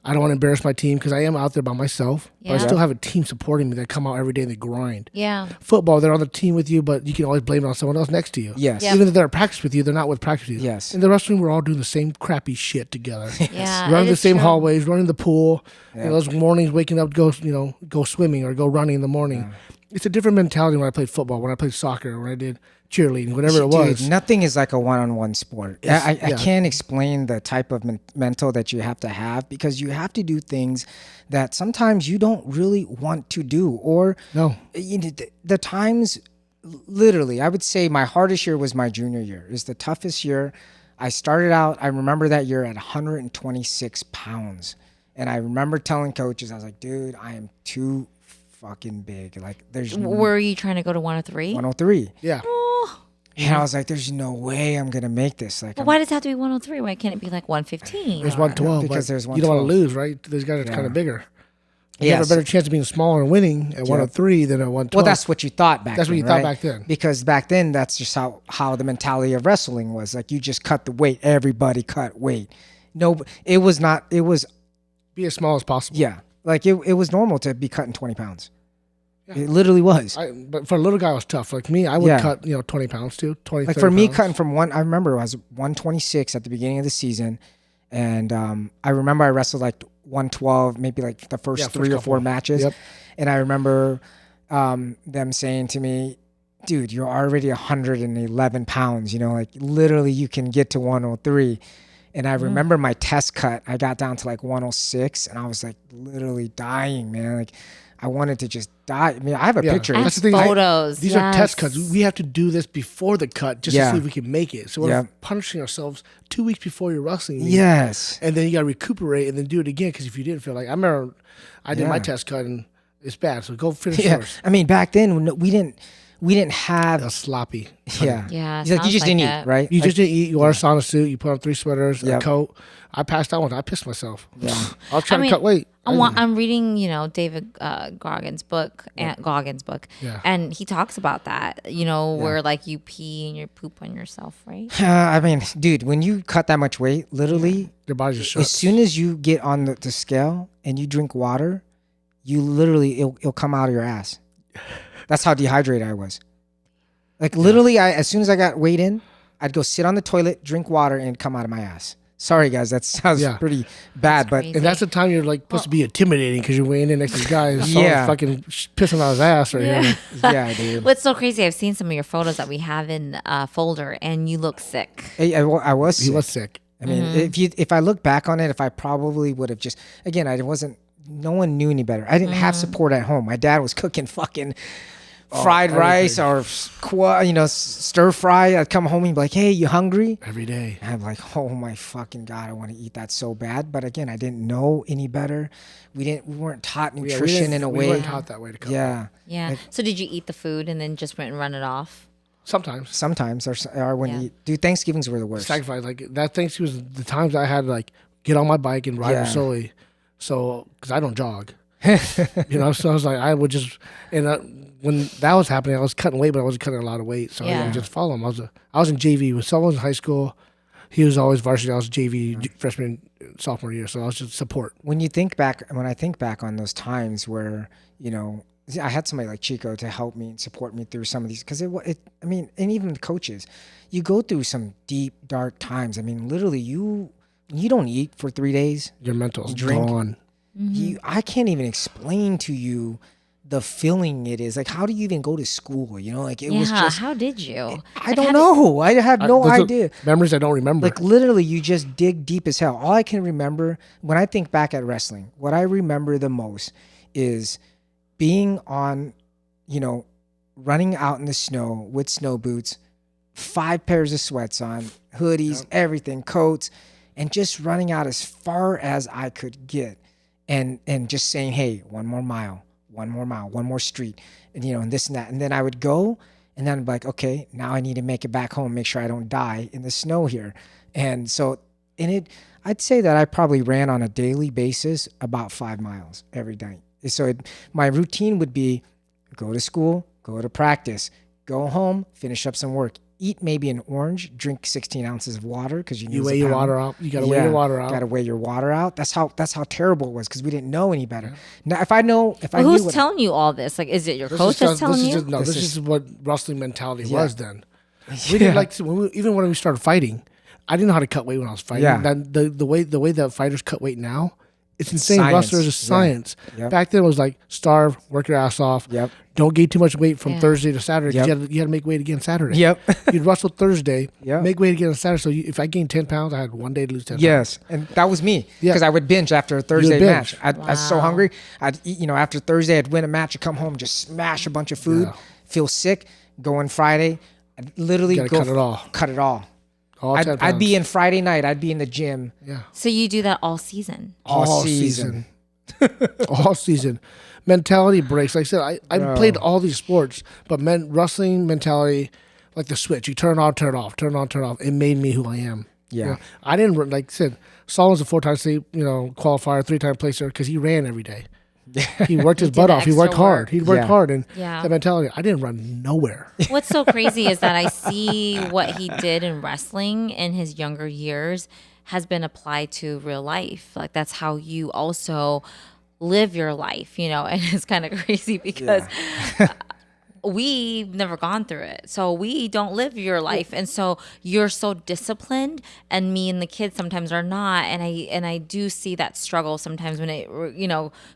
I don't want to embarrass my team because I am out there by myself. Yeah. But I still have a team supporting me that come out every day and they grind. Yeah. Football, they're on the team with you, but you can always blame it on someone else next to you. Yes. Yep. Even if they're at practice with you, they're not with practice with you. Yes. In the wrestling, we're all doing the same crappy shit together. Yeah. Running it the is same true. hallways, running the pool. Yeah. Those mornings, waking up, go swimming or go running in the morning. Yeah. It's a different mentality when I played football, when I played soccer, when I did cheerleading, whatever it was. Dude, nothing is like a one-on-one sport. I can't explain the type of mental that you have to have because you have to do things that sometimes you don't really want to do. Or the times, literally, I would say my hardest year was my junior year. It was the toughest year. I started out, I remember that year at 126 pounds. And I remember telling coaches, I was like, dude, I am too fucking big. Like, there's Were you trying to go to 103? 103. Yeah. And I was like, there's no way I'm going to make this. Like, Well, why does it have to be 103? Why can't it be like 115? There's 112 because there's you don't want to 112. lose, right? Those guys are kind of bigger. You Yeah, have a better chance of being smaller and winning at 103 than at 112. well, that's what you thought back then. That's what you thought back then. Because back then, that's just how the mentality of wrestling was. Like, you just cut the weight. Everybody cut weight. No, it was not. It was, be as small as possible. yeah. Like, it was normal to be cutting 20 pounds. Yeah. It literally was. But for a little guy, it was tough. Like me, I would cut 20 pounds too. 20, like 30 for me, pounds. cutting from one, I remember I was 126 at the beginning of the season. And I remember I wrestled like 112, maybe like the first 3 or 4 matches. Yep. And I remember them saying to me, dude, you're already 111 pounds. You know, like literally you can get to 103. And I remember my test cut, I got down to like 106 and I was like literally dying, man. Like I wanted to just die. I mean, I have a picture. That's the thing. Photos. These are test cuts. We have to do this before the cut just to see if we can make it. So we're punishing ourselves 2 weeks before your wrestling meet. Yes. And then you got to recuperate and then do it again because if you didn't feel like, I remember I did my test cut and it's bad. So go finish yours. I mean, back then we didn't have a sloppy. Yeah. Yeah. Like you just didn't eat, right? You just didn't eat. You wore a sauna suit. You put on 3 sweaters, a coat. I passed out once. I pissed myself. Yeah. I was trying to cut weight. I'm reading, David Goggins' book, Yeah. and he talks about that, where like you pee and you poop on yourself, right? I mean, dude, when you cut that much weight, literally, your body just shuts. As soon as you get on the scale and you drink water, you literally, it'll come out of your ass. That's how dehydrated I was. Like literally, as soon as I got weight in, I'd go sit on the toilet, drink water, and come out of my ass. Sorry, guys, that sounds pretty bad, but and that's the time you're like supposed to be intimidating because you're weighing in next to the guy who's fucking pissing on his ass right here. Yeah, dude. What's so crazy? I've seen some of your photos that we have in a folder, and you look sick. I was. He was sick. I mean, if I look back on it, if I probably would have just again, I wasn't. No one knew any better. I didn't have support at home. My dad was cooking fucking fried rice or stir fry. I'd come home and be like, "Hey, you hungry?" Every day. And I'm like, "Oh my fucking God, I want to eat that so bad." But again, I didn't know any better. We weren't taught nutrition in a way. We weren't taught that way to cook. Yeah. Yeah. Like, so did you eat the food and then just went and run it off? Sometimes, or when you eat. Dude, Thanksgivings were the worst. Sacrifice like that. Thanksgiving was the times I had like get on my bike and ride with Sully. So because I don't jog, so I was like I would just when that was happening, I was cutting weight, but I wasn't cutting a lot of weight. So I would just follow him. I was in JV with someone in high school. He was always varsity. I was JV freshman, sophomore year. So I was just support. When I think back on those times where, I had somebody like Chico to help me and support me through some of these, because and even the coaches, you go through some deep, dark times. I mean, literally you don't eat for 3 days. Your mental's drink. gone. I can't even explain to you the feeling it is. Like, how do you even go to school? It was just. How did you? I don't know. I have no idea. Memories I don't remember. Like literally, you just dig deep as hell. All I can remember when I think back at wrestling, what I remember the most is being on, running out in the snow with snow boots, 5 pairs of sweats on, hoodies, everything, coats, and just running out as far as I could get, and just saying, "Hey, one more mile, one more street," and and this and that, and then I would go. And then I'd be like, okay, now I need to make it back home, make sure I don't die in the snow here. And so, I'd say that I probably ran on a daily basis about 5 miles every night. So my routine would be go to school, go to practice, go home, finish up some work, eat maybe an orange, drink 16 ounces of water because you weigh your water out. You got to weigh your water out. Got to weigh your water out. That's how terrible it was because we didn't know any better. Now, Who's telling you all this? Like, is it your coach that's telling you? This is what wrestling mentality was then. We didn't like even when we started fighting. I didn't know how to cut weight when I was fighting. Yeah. The way that fighters cut weight now, it's insane. Science. Wrestlers is science. Yep. Back then it was like starve, work your ass off. Yep. Don't gain too much weight from Thursday to Saturday. Yep. You had to make weight again Saturday. Yep. You'd wrestle Thursday, Yep. make weight again on Saturday. So if I gained 10 pounds, I had one day to lose 10 pounds. Yes, and that was me because I would binge after a Thursday match. I was so hungry. I'd eat, after Thursday, I'd win a match, I'd come home, just smash a bunch of food, feel sick, go in Friday, I'd literally cut it all. Cut it all. I'd be in Friday night. I'd be in the gym. Yeah. So you do that all season? All season. All season. Mentality breaks. Like I said, I played all these sports, but wrestling mentality, like the switch. You turn on, turn off, turn on, turn off. It made me who I am. Yeah. You know, I didn't like I said. Solom's a 4-time state, qualifier, 3-time placer because he ran every day. He worked his butt off. He worked hard. He worked hard, and that mentality. I didn't run nowhere. What's so crazy is that I see what he did in wrestling in his younger years has been applied to real life. Like that's how you also live your life, and it's kind of crazy because we've never gone through it. So we don't live your life. And so you're so disciplined, and me and the kids sometimes are not. And I do see that struggle sometimes when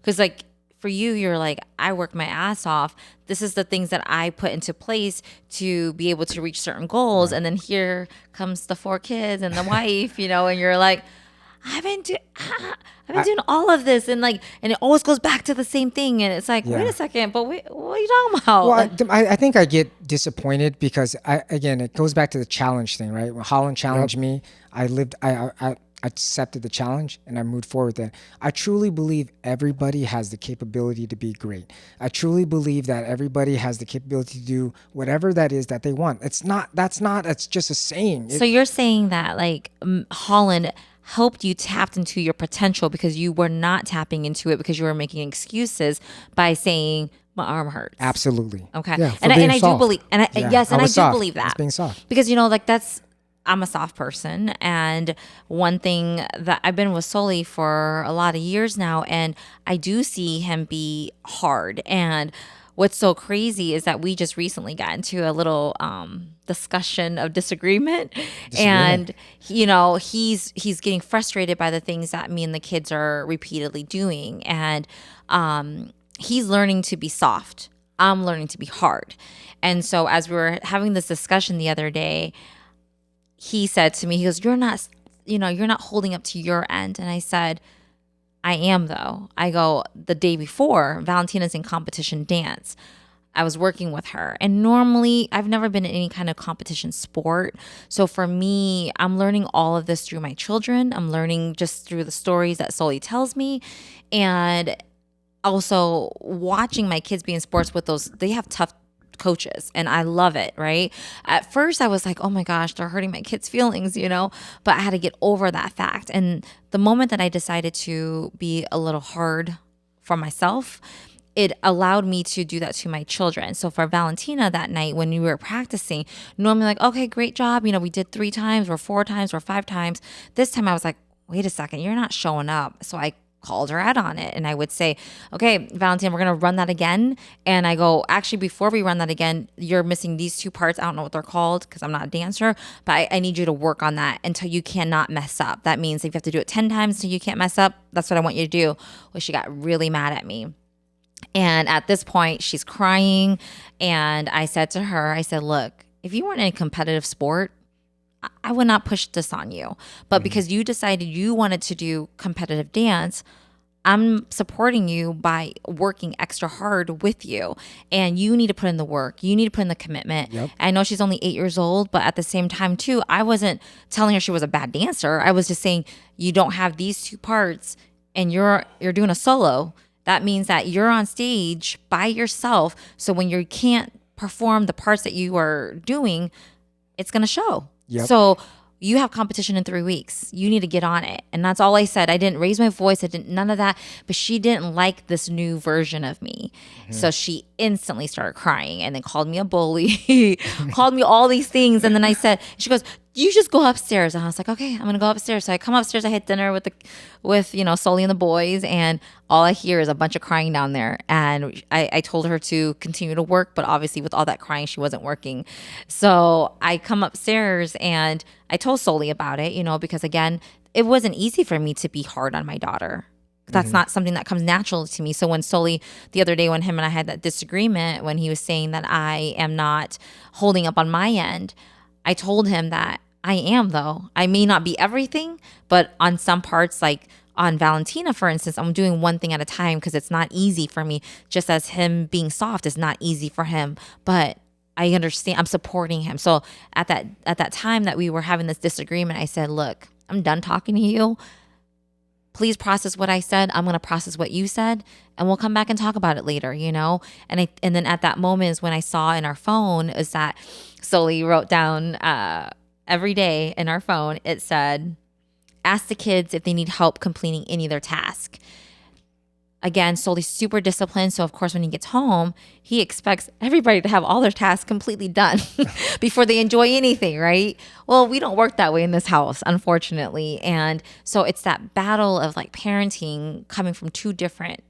because like for you, you're like, I work my ass off. This is the things that I put into place to be able to reach certain goals. Right. And then here comes the 4 kids and the wife, and you're like, I've been doing all of this, and it always goes back to the same thing, and it's like, wait a second, but what are you talking about? Well, I think I get disappointed because it goes back to the challenge thing, right? When Holland challenged me, I accepted the challenge and I moved forward with it. I truly believe everybody has the capability to be great. I truly believe that everybody has the capability to do whatever that is that they want. It's just a saying. So you're saying that Holland helped you tap into your potential because you were not tapping into it because you were making excuses by saying my arm hurts. Absolutely. Okay. Yeah, and I do believe, and I do believe that. It's being soft. Because I'm a soft person, and one thing that I've been with Sully for a lot of years now, and I do see him be hard. And what's so crazy is that we just recently got into a little discussion of disagreement. And he's getting frustrated by the things that me and the kids are repeatedly doing, and he's learning to be soft. I'm learning to be hard. And so as we were having this discussion the other day, he said to me, he goes, you're not holding up to your end. And I said, I am though. I go, the day before, Valentina's in competition dance. I was working with her. And normally I've never been in any kind of competition sport. So for me, I'm learning all of this through my children. I'm learning just through the stories that Sully tells me. And also watching my kids be in sports with they have tough coaches, and I love it, right? At first I was like, oh my gosh, they're hurting my kids' feelings, but I had to get over that fact. And the moment that I decided to be a little hard for myself, it allowed me to do that to my children. So for Valentina that night when we were practicing, normally like, okay, great job, we did 3 times or 4 times or 5 times. This time I was like, wait a second, you're not showing up. So I called her out on it, and I would say, okay, Valentina, we're gonna run that again. And I go, actually, before we run that again, you're missing these 2 parts. I don't know what they're called because I'm not a dancer, but I need you to work on that until you cannot mess up. That means if you have to do it 10 times until you can't mess up, that's what I want you to do. Well, she got really mad at me. And at this point, she's crying. And I said to her, look, if you weren't in a competitive sport, I would not push this on you. But because you decided you wanted to do competitive dance, I'm supporting you by working extra hard with you. And you need to put in the work. You need to put in the commitment. Yep. I know she's only 8 years old, but at the same time, too, I wasn't telling her she was a bad dancer. I was just saying, you don't have these 2 parts and you're doing a solo. That means that you're on stage by yourself. So when you can't perform the parts that you are doing, it's going to show. Yep. So you have competition in 3 weeks. You need to get on it. And that's all I said. I didn't raise my voice. I didn't, none of that. But she didn't like this new version of me. Mm-hmm. So she instantly started crying and then called me a bully, called me all these things. And then I said, she goes, you just go upstairs. And I was like, okay, I'm going to go upstairs. So I come upstairs. I had dinner with Sully and the boys. And all I hear is a bunch of crying down there. And I told her to continue to work. But obviously with all that crying, she wasn't working. So I come upstairs and I told Sully about it, because again, it wasn't easy for me to be hard on my daughter. That's not something that comes natural to me. So when Sully, the other day when him and I had that disagreement, when he was saying that I am not holding up on my end, I told him that I am, though. I may not be everything, but on some parts, like on Valentina, for instance, I'm doing one thing at a time because it's not easy for me, just as him being soft is not easy for him. But I understand, I'm supporting him. So at that time that we were having this disagreement, I said, look, I'm done talking to you. please process what I said. I'm going to process what you said, and we'll come back and talk about it later, you know? And then at that moment is when I saw in our phone is that Sully wrote down every day in our phone, it said, ask the kids if they need help completing any of their task. Again, Sully's super disciplined. So, of course, when he gets home, he expects everybody to have all their tasks completely done before they enjoy anything, right? Well, we don't work that way in this house, unfortunately. And so it's that battle of like parenting coming from two different,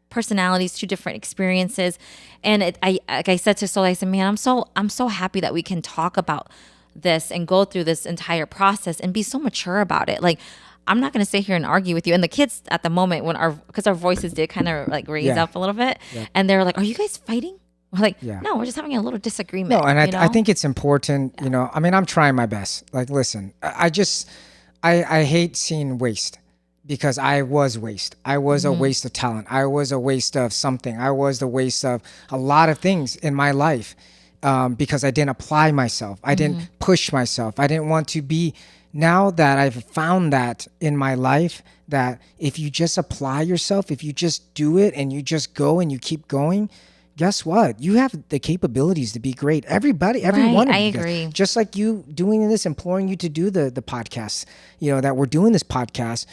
personalities, two different experiences. And like I said to Sully, I said, man, I'm so happy that we can talk about this and go through this entire process and be so mature about it. Like, I'm not going to sit here and argue with you. And the kids at the moment because our voices did kind of like raise up a little bit, and they were like, "Are you guys fighting?" We're like, "No, we're just having a little disagreement." No, and I think it's important. I mean, I'm trying my best. Like, listen, I hate seeing waste because I was waste. I was a waste of talent. I was a waste of something. I was the waste of a lot of things in my life because I didn't apply myself. I didn't push myself. I didn't want to be. Now that I've found that in my life, that if you just apply yourself, if you just do it and you just go and you keep going, guess what? You have the capabilities to be great. Every one of you. I agree. Just like you doing this, imploring you to do the podcast, that we're doing this podcast,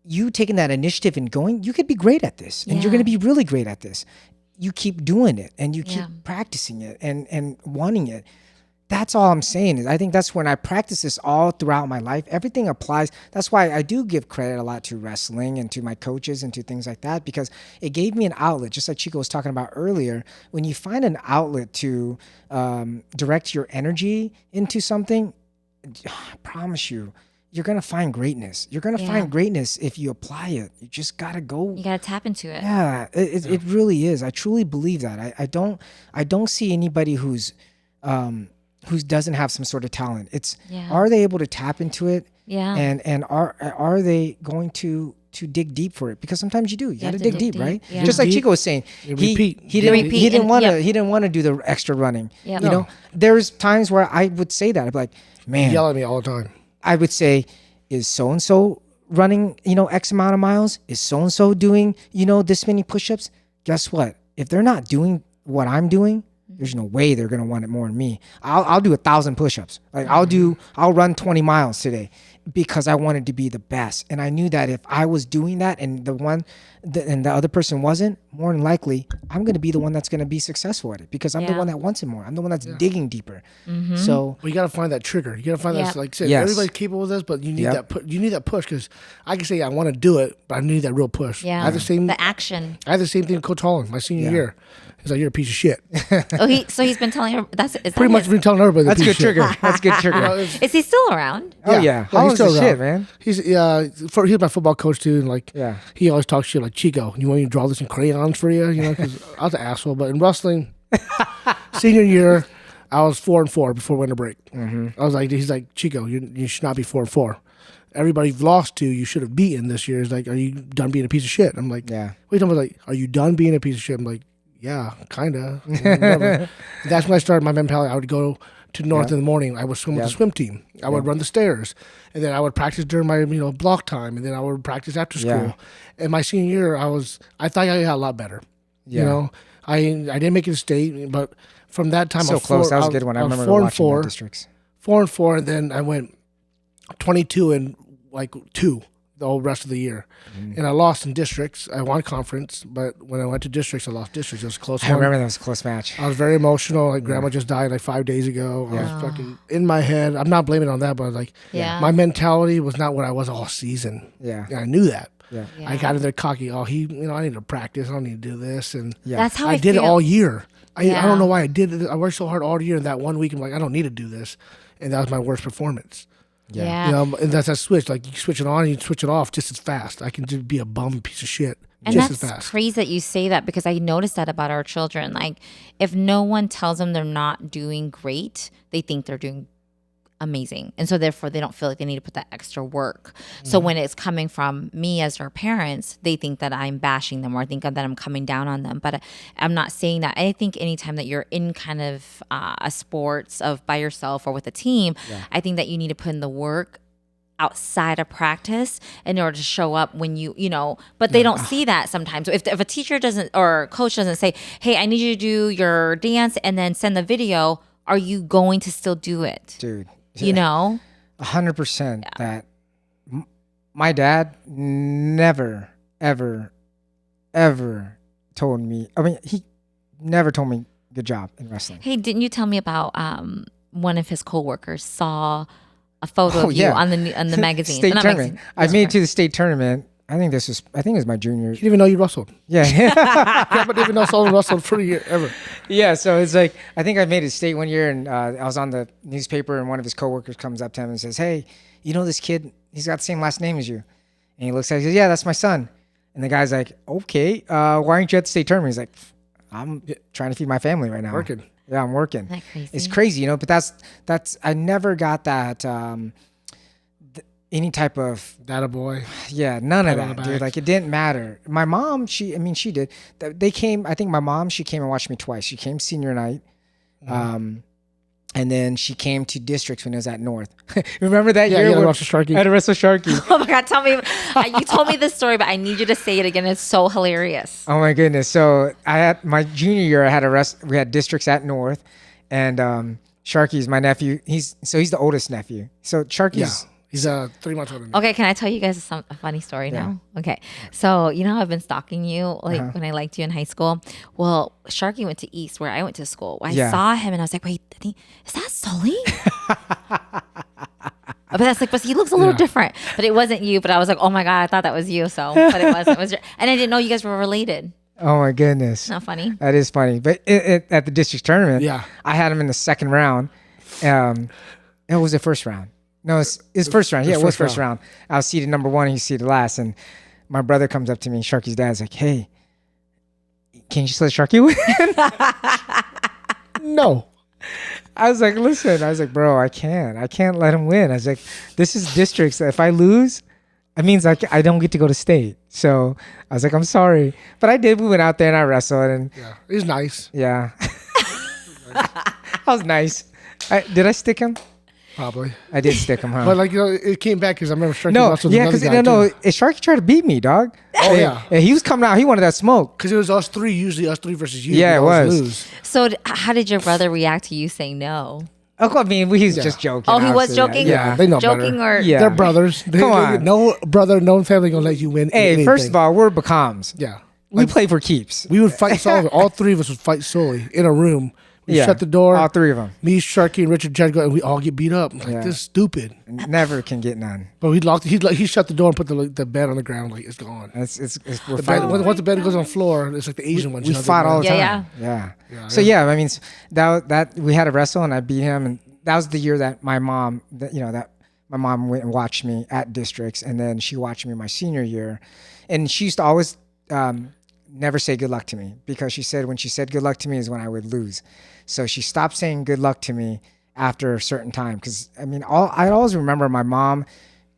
you taking that initiative and going, you could be great at this and you're going to be really great at this. You keep doing it and you keep practicing it and wanting it. That's all I'm saying is I think that's when I practice this all throughout my life. Everything applies. That's why I do give credit a lot to wrestling and to my coaches and to things like that, because it gave me an outlet, just like Chico was talking about earlier. When you find an outlet to direct your energy into something, I promise you, you're going to find greatness. You're going to find greatness if you apply it. You just got to go. You got to tap into it. Yeah, it really is. I truly believe that. I don't see anybody who doesn't have some sort of talent. It's are they able to tap into it? Yeah. And are they going to dig deep for it? Because sometimes you do. You got to dig deep, right? Yeah. Just like Chico was saying, he didn't want to do the extra running. Yep. There's times where I would say that I'd be like, man, yell at me all the time. I would say, is so and so running X amount of miles? Is so and so doing this many push-ups? Guess what? If they're not doing what I'm doing, there's no way they're gonna want it more than me. I'll do 1,000 push-ups. Like I'll run 20 miles today because I wanted to be the best. And I knew that if I was doing that and the other person wasn't, more than likely I'm gonna be the one that's gonna be successful at it because I'm the one that wants it more. I'm the one that's digging deeper. So you gotta find that trigger. You gotta find that, like I said, everybody's capable of this, but you need you need that push, because I can say I want to do it, but I need that real push. Yeah. I have the action. I had the same thing with Coach Holland my senior year. He's like, you're a piece of shit. So he's been telling her pretty much been telling everybody. That's good trigger. That's good trigger. Is he still around? Oh yeah. Holland's the shit, man. He's my football coach too, and he always talks shit like, Chico, you want me to draw this in crayons for you? Because I was an asshole. But in wrestling, senior year, I was 4-4 before winter break. I was like, he's like, Chico, you should not be 4-4. Everybody you've lost to, you should have beaten this year. He's like, are you done being a piece of shit? I'm like, yeah. Wait, I'm like, are you done being a piece of shit? I'm like, yeah, kind of. That's when I started my mentality. I would go to North in the morning. I would swim with the swim team. I would run the stairs. And then I would practice during my block time. And then I would practice after school. And my senior year, I thought I got a lot better. I didn't make it to state, but from that time, so close. That was a good one. I remember watching the districts. 4-4, and then I went 22 and 2 the whole rest of the year. And I lost in districts. I won conference, but when I went to districts, I lost districts. It was a close one. I remember that was a close match. I was very emotional. Like grandma just died 5 days ago. I was fucking in my head. I'm not blaming it on that, but my mentality was not what I was all season. Yeah. And I knew that. Yeah. I got in there cocky. I need to practice. I don't need to do this. And that's how I did it all year. I don't know why I did it. I worked so hard all year, and that 1 week I'm like, I don't need to do this. And that was my worst performance. Yeah. And that's that switch. Like, you switch it on and you switch it off just as fast. I can just be a bum piece of shit and just as that's fast. Crazy that you say that, because I noticed that about our children. Like, if no one tells them they're not doing great, they think they're doing amazing. And so therefore they don't feel like they need to put that extra work. So when it's coming from me as their parents, they think that I'm bashing them, or I think that I'm coming down on them. But I'm not saying that. I think anytime that you're in kind of a sports of by yourself or with a team, I think that you need to put in the work outside of practice in order to show up when but they don't see that sometimes. If a teacher doesn't or coach doesn't say, hey, I need you to do your dance and then send the video, are you going to still do it? Dude. 100%. That my dad never, ever, ever told me. I mean, he never told me good job in wrestling. Hey, didn't you tell me about one of his coworkers saw a photo of you on the magazine? State tournament. I made it to the state tournament. I think it was my junior. You didn't even know you wrestled. Yeah. Yeah, but even though someone wrestled for a year ever. Yeah, so it's like, I think I made it state one year, and I was on the newspaper, and one of his coworkers comes up to him and says, hey, you know this kid, he's got the same last name as you. And he looks at it, he says, yeah, that's my son. And the guy's like, okay, why aren't you at the state tournament? He's like, I'm trying to feed my family right now. Working. Yeah, I'm working. Isn't that crazy? It's crazy, but that's I never got that any type of data boy. Yeah, none of that, dude. Like, it didn't matter. My mom, she did. They came, I think my mom, she came and watched me twice. She came senior night. And then she came to districts when it was at North. Remember that year? Yeah, I had to wrestle Sharky. Oh my God, tell me. You told me this story, but I need you to say it again. It's so hilarious. Oh my goodness. So I had my junior year, we had districts at North, and Sharky's my nephew. He's the oldest nephew. So Sharky's... He's 3 months older than me. Okay, can I tell you guys a funny story now? Okay. So, I've been stalking you when I liked you in high school. Well, Sharky went to East where I went to school. I saw him and I was like, wait, is that Sully? But that's but he looks a little different. But it wasn't you. But I was like, oh my God, I thought that was you. So, but it wasn't. And I didn't know you guys were related. Oh my goodness. Not funny. That is funny. But at the district tournament, I had him in the second round. It was the first round. No, it's first round. Yeah, it was first round. I was seated number 1, and he's seated last. And my brother comes up to me, Sharky's dad's like, hey, can you just let Sharky win? No. I was like, listen. I was like, bro, I can't let him win. I was like, this is districts. If I lose, it means I don't get to go to state. So I was like, I'm sorry. But I did. We went out there and I wrestled. And yeah, he's nice. Yeah. That was nice. Did I stick him? Probably. I did stick him, huh? But it came back because I remember Sharky wrestled another guy too. Sharky tried to beat me, dog. Oh, yeah. He was coming out. He wanted that smoke. Because it was us three, usually us three versus you. Yeah, it was. So how did your brother react to you saying no? Oh, I mean, he was just joking. Oh, he was joking? Yeah, they know joking better. Or they're brothers. Come on. No brother, no family gonna let you win anything. First of all, we're Bacams. Yeah. We play for keeps. We would fight Sully. All three of us would fight Sully in a room. We shut the door. All three of them. Me, Sharky, and Richard Jedgo, and we all get beat up. Like, this is stupid. Never can get none. But he shut the door and put the bed on the ground. Like, it's gone. We're the bed, once the bed goes on the floor, it's like the Asian one. We fought all the time. Yeah. So I mean, that we had a wrestle and I beat him, and that was the year that my mom, that my mom went and watched me at districts, and then she watched me my senior year, and she used to always never say good luck to me, because she said when she said good luck to me is when I would lose. So she stopped saying good luck to me after a certain time. Because I mean, I always remember my mom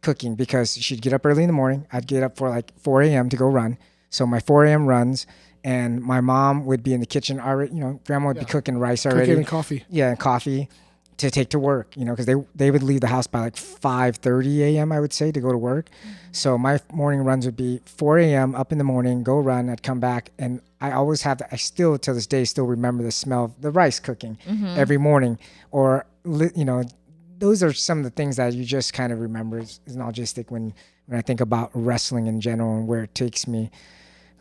cooking, because she'd get up early in the morning. I'd get up for like 4 a.m. to go run. So my 4 a.m. runs, and my mom would be in the kitchen already. Grandma would be cooking rice already. Cooking and coffee. Yeah, and coffee to take to work, because they would leave the house by like 5:30 a.m., I would say, to go to work. So my morning runs would be 4 a.m. up in the morning, go run, I'd come back, and I always I still to this day still remember the smell of the rice cooking every morning. Or, those are some of the things that you just kind of remember as nostalgic when I think about wrestling in general and where it takes me.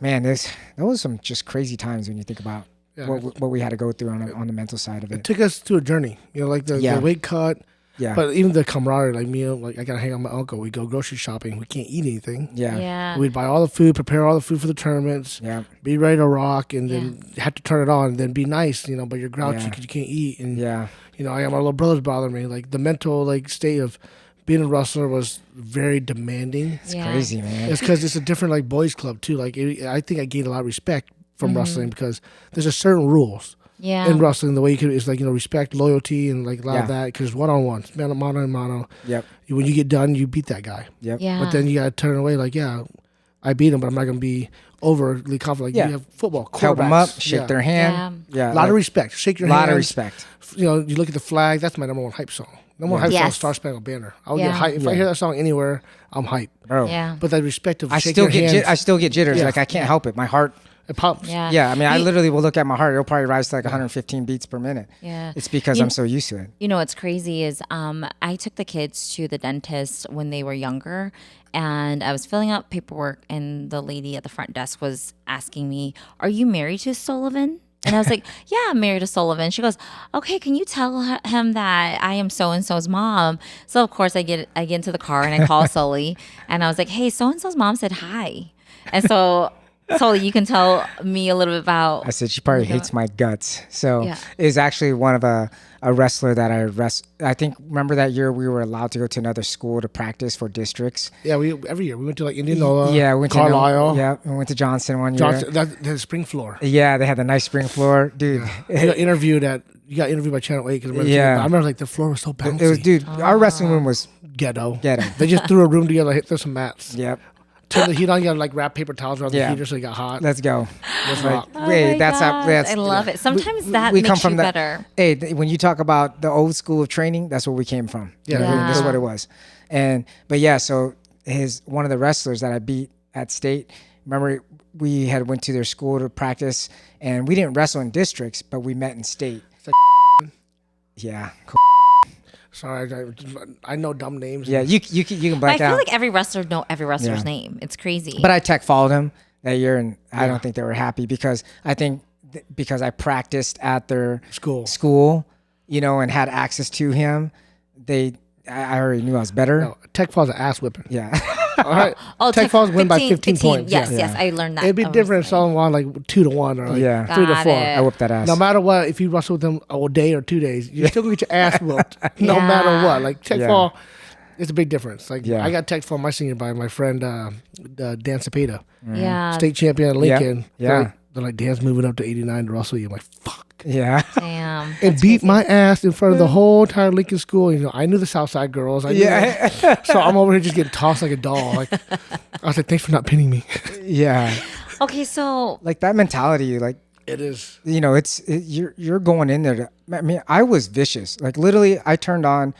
Man, those were some just crazy times when you think about what we had to go through on the mental side of it. It took us to a journey, like the weight cut. Yeah. But even the camaraderie, like me, like I gotta hang out with my uncle. We go grocery shopping. We can't eat anything. Yeah. We'd buy all the food, prepare all the food for the tournaments. Yeah. Be ready to rock, and then have to turn it on, and then be nice, but you're grouchy because you can't eat. And I got my little brothers bothering me. Like the mental state of being a wrestler was very demanding. It's crazy, man. It's because it's a different boys club too. I think I gained a lot of respect from wrestling, because there's a certain rules. Yeah. In wrestling, the way you can is respect, loyalty, and a lot of that, because one-on-one, mano and mano. Yep. When you get done, you beat that guy. Yep. Yeah. But then you gotta turn away I beat him, but I'm not gonna be overly confident. Like Yeah. you have football, Help them up, quarterbacks. shake their hand. Yeah. A lot of respect. Shake your A hand. lot of respect. You know, you look at the flag. That's my number one hype song. Number one hype song Yes. is Star Spangled Banner. I'll Yeah. get hype. If I Yeah. hear that song anywhere, I'm hype. Bro. Yeah. But that respect of I shake still your get hands, I still get jitters. Yeah. Like I can't help it. My heart. it pumps. Yeah. Yeah. I mean, I You- literally will look at my heart. It'll probably rise to like 115 beats per minute. Yeah. It's because You- I'm so used to it. You know what's crazy is I took the kids to the dentist when they were younger, and I was filling out paperwork, and the lady at the front desk was asking me, "Are you married to Sullivan?" And I was like, "Yeah, I'm married to Sullivan." She goes, "Okay, can you tell him that I am so and so's mom?" So of course I get into the car and I call Sully, and I was like, "Hey, so and so's mom said hi," and so. Sully, you can tell me a little bit about. I said she probably hates my guts. So Yeah. is actually one of a wrestler that I think remember that year we were allowed to go to another school to practice for districts. Yeah, we every year we went to like Indianola, Yeah, we went Carlisle, to yeah, we went to Johnson one year. Johnson. The spring floor. Yeah, they had the nice spring floor, dude. You got interviewed by Channel 8 because Yeah. I remember like the floor was so bouncy. It was, dude. Our wrestling room was Ghetto. ghetto. They just threw a room together, hit through some mats. Yep. Turn the heat on. You got to like wrap paper towels around Yeah. the heater so it got hot. Let's go. That's Like, hot. Oh wait, my that's gosh, that's. I love it. Sometimes that we makes come from you that. better. Hey, when you talk about the old school of training, that's where we came from. Yeah. You know what I mean? That's Yeah. what it was. But yeah, so one of the wrestlers that I beat at state. Remember, we had went to their school to practice, and we didn't wrestle in districts, but we met in state. Yeah. Cool. Sorry, I know dumb names. Yeah, you can I black feel out. like every wrestler know every wrestler's Yeah. name. It's crazy. But I tech followed him that year, and I don't think they were happy because I think because I practiced at their school, you know, and had access to him. I already knew I was better. No, Tech Fall's an ass whipping. Yeah. All right. Oh, Tech Falls win by 15 points. Yes, Yeah. yes, I learned that. It'd be I was different if like- someone won like 2-1 or like Yeah. 3-4. Got it. I whooped that ass. No matter what, if you wrestle with them a day or 2 days, you're still gonna get your ass whooped. No Yeah. matter what. Like Tech Yeah. Fall, it's a big difference. Like Yeah. I got Tech Fall my senior by my friend Dan Cepeda, Yeah. state champion at Lincoln. Yeah. They're like, Dan's moving up to 89 to wrestle you. I'm like, fuck. Yeah. Damn. And beat my ass in front of the whole entire Lincoln school. You know, I knew the Southside girls. I knew Yeah. so I'm over here just getting tossed like a doll. Like I was like, thanks for not pinning me. Yeah. Okay, so Like that mentality, like, It is. you know, you're going in there to, I mean, I was vicious. Like literally I turned on.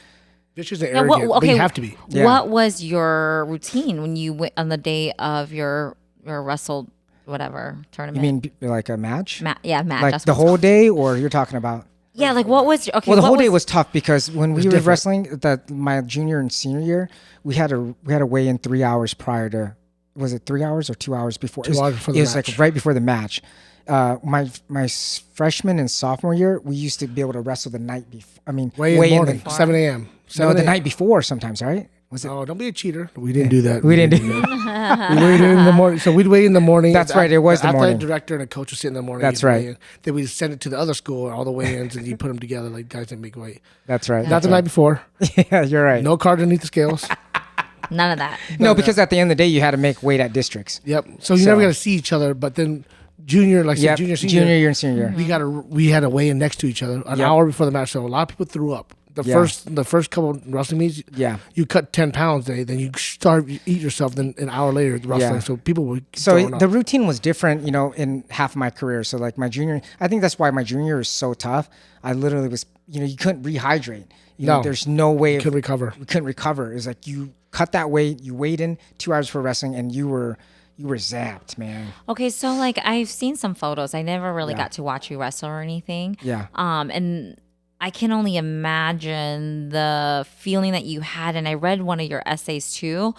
Vicious and Now, arrogant. But you have to be. Yeah. what was your routine when you went on the day of your wrestled whatever You tournament? mean like a match? match? Like that's the what it's whole called. day, or you're talking about? Yeah, like what was okay? Well, the what whole day was tough because when we were different. wrestling, my junior and senior year, we had to weigh in 3 hours prior to. Was it 3 hours or 2 hours before? 2 hours before the It was match. like right before the match. My freshman and sophomore year, we used to be able to wrestle the night before. I mean, Way in the morning, 7 a.m. No, 7 the a.m. night before sometimes, right? Was it? Oh, don't be a cheater. We didn't do that. We didn't do that. We waited in the morning. So we'd wait in the morning. That's right, it was the athletic morning. director and a coach would sit in the morning. That's You'd right. weigh in. Then we'd send it to the other school, all the weigh-ins, and you put them together like guys didn't make weight. That's right. Not That's the night before. right. Yeah, you're right. No card underneath the scales. none of that. No, because at the end of the day, you had to make weight at districts. Yep. So you never got to see each other. But then junior, like I said, Yeah, junior, senior, junior year and senior year. we had to weigh in next to each other an Yep. hour before the match. So a lot of people threw up. The first couple of wrestling meets, Yeah. you cut 10 pounds a day, then you eat yourself. Then an hour later, wrestling. Yeah. So people would. So the routine was different, you know, in half of my career. So like my junior, I think that's why my junior year is so tough. I literally was, you know, you couldn't rehydrate. You know, No. there's no way Couldn't recover. We couldn't recover. It was like you cut that weight, you weighed in 2 hours for wrestling, and you were zapped, man. Okay, so like I've seen some photos. I never really Yeah. got to watch you wrestle or anything. Yeah. And I can only imagine the feeling that you had. And I read one of your essays too.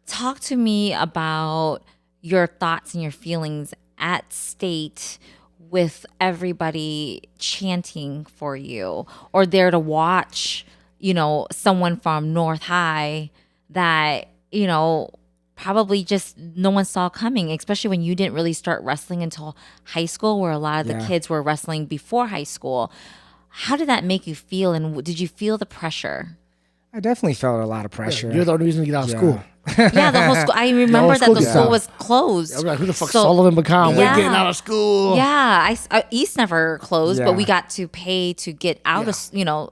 Talk to me about your thoughts and your feelings at state with everybody chanting for you or there to watch, you know, someone from North High that, you know, probably just no one saw coming, especially when you didn't really start wrestling until high school, where a lot of the Yeah. kids were wrestling before high school. How did that make you feel? And did you feel the pressure? I definitely felt a lot of pressure. You're the only reason to get out of Yeah. school. Yeah, the whole school. I remember that school the gets school out. was closed. I'm like, who the fuck So- Sullivan become? Yeah. We're getting out of school. Yeah, East never closed, Yeah. but we got to pay to get out of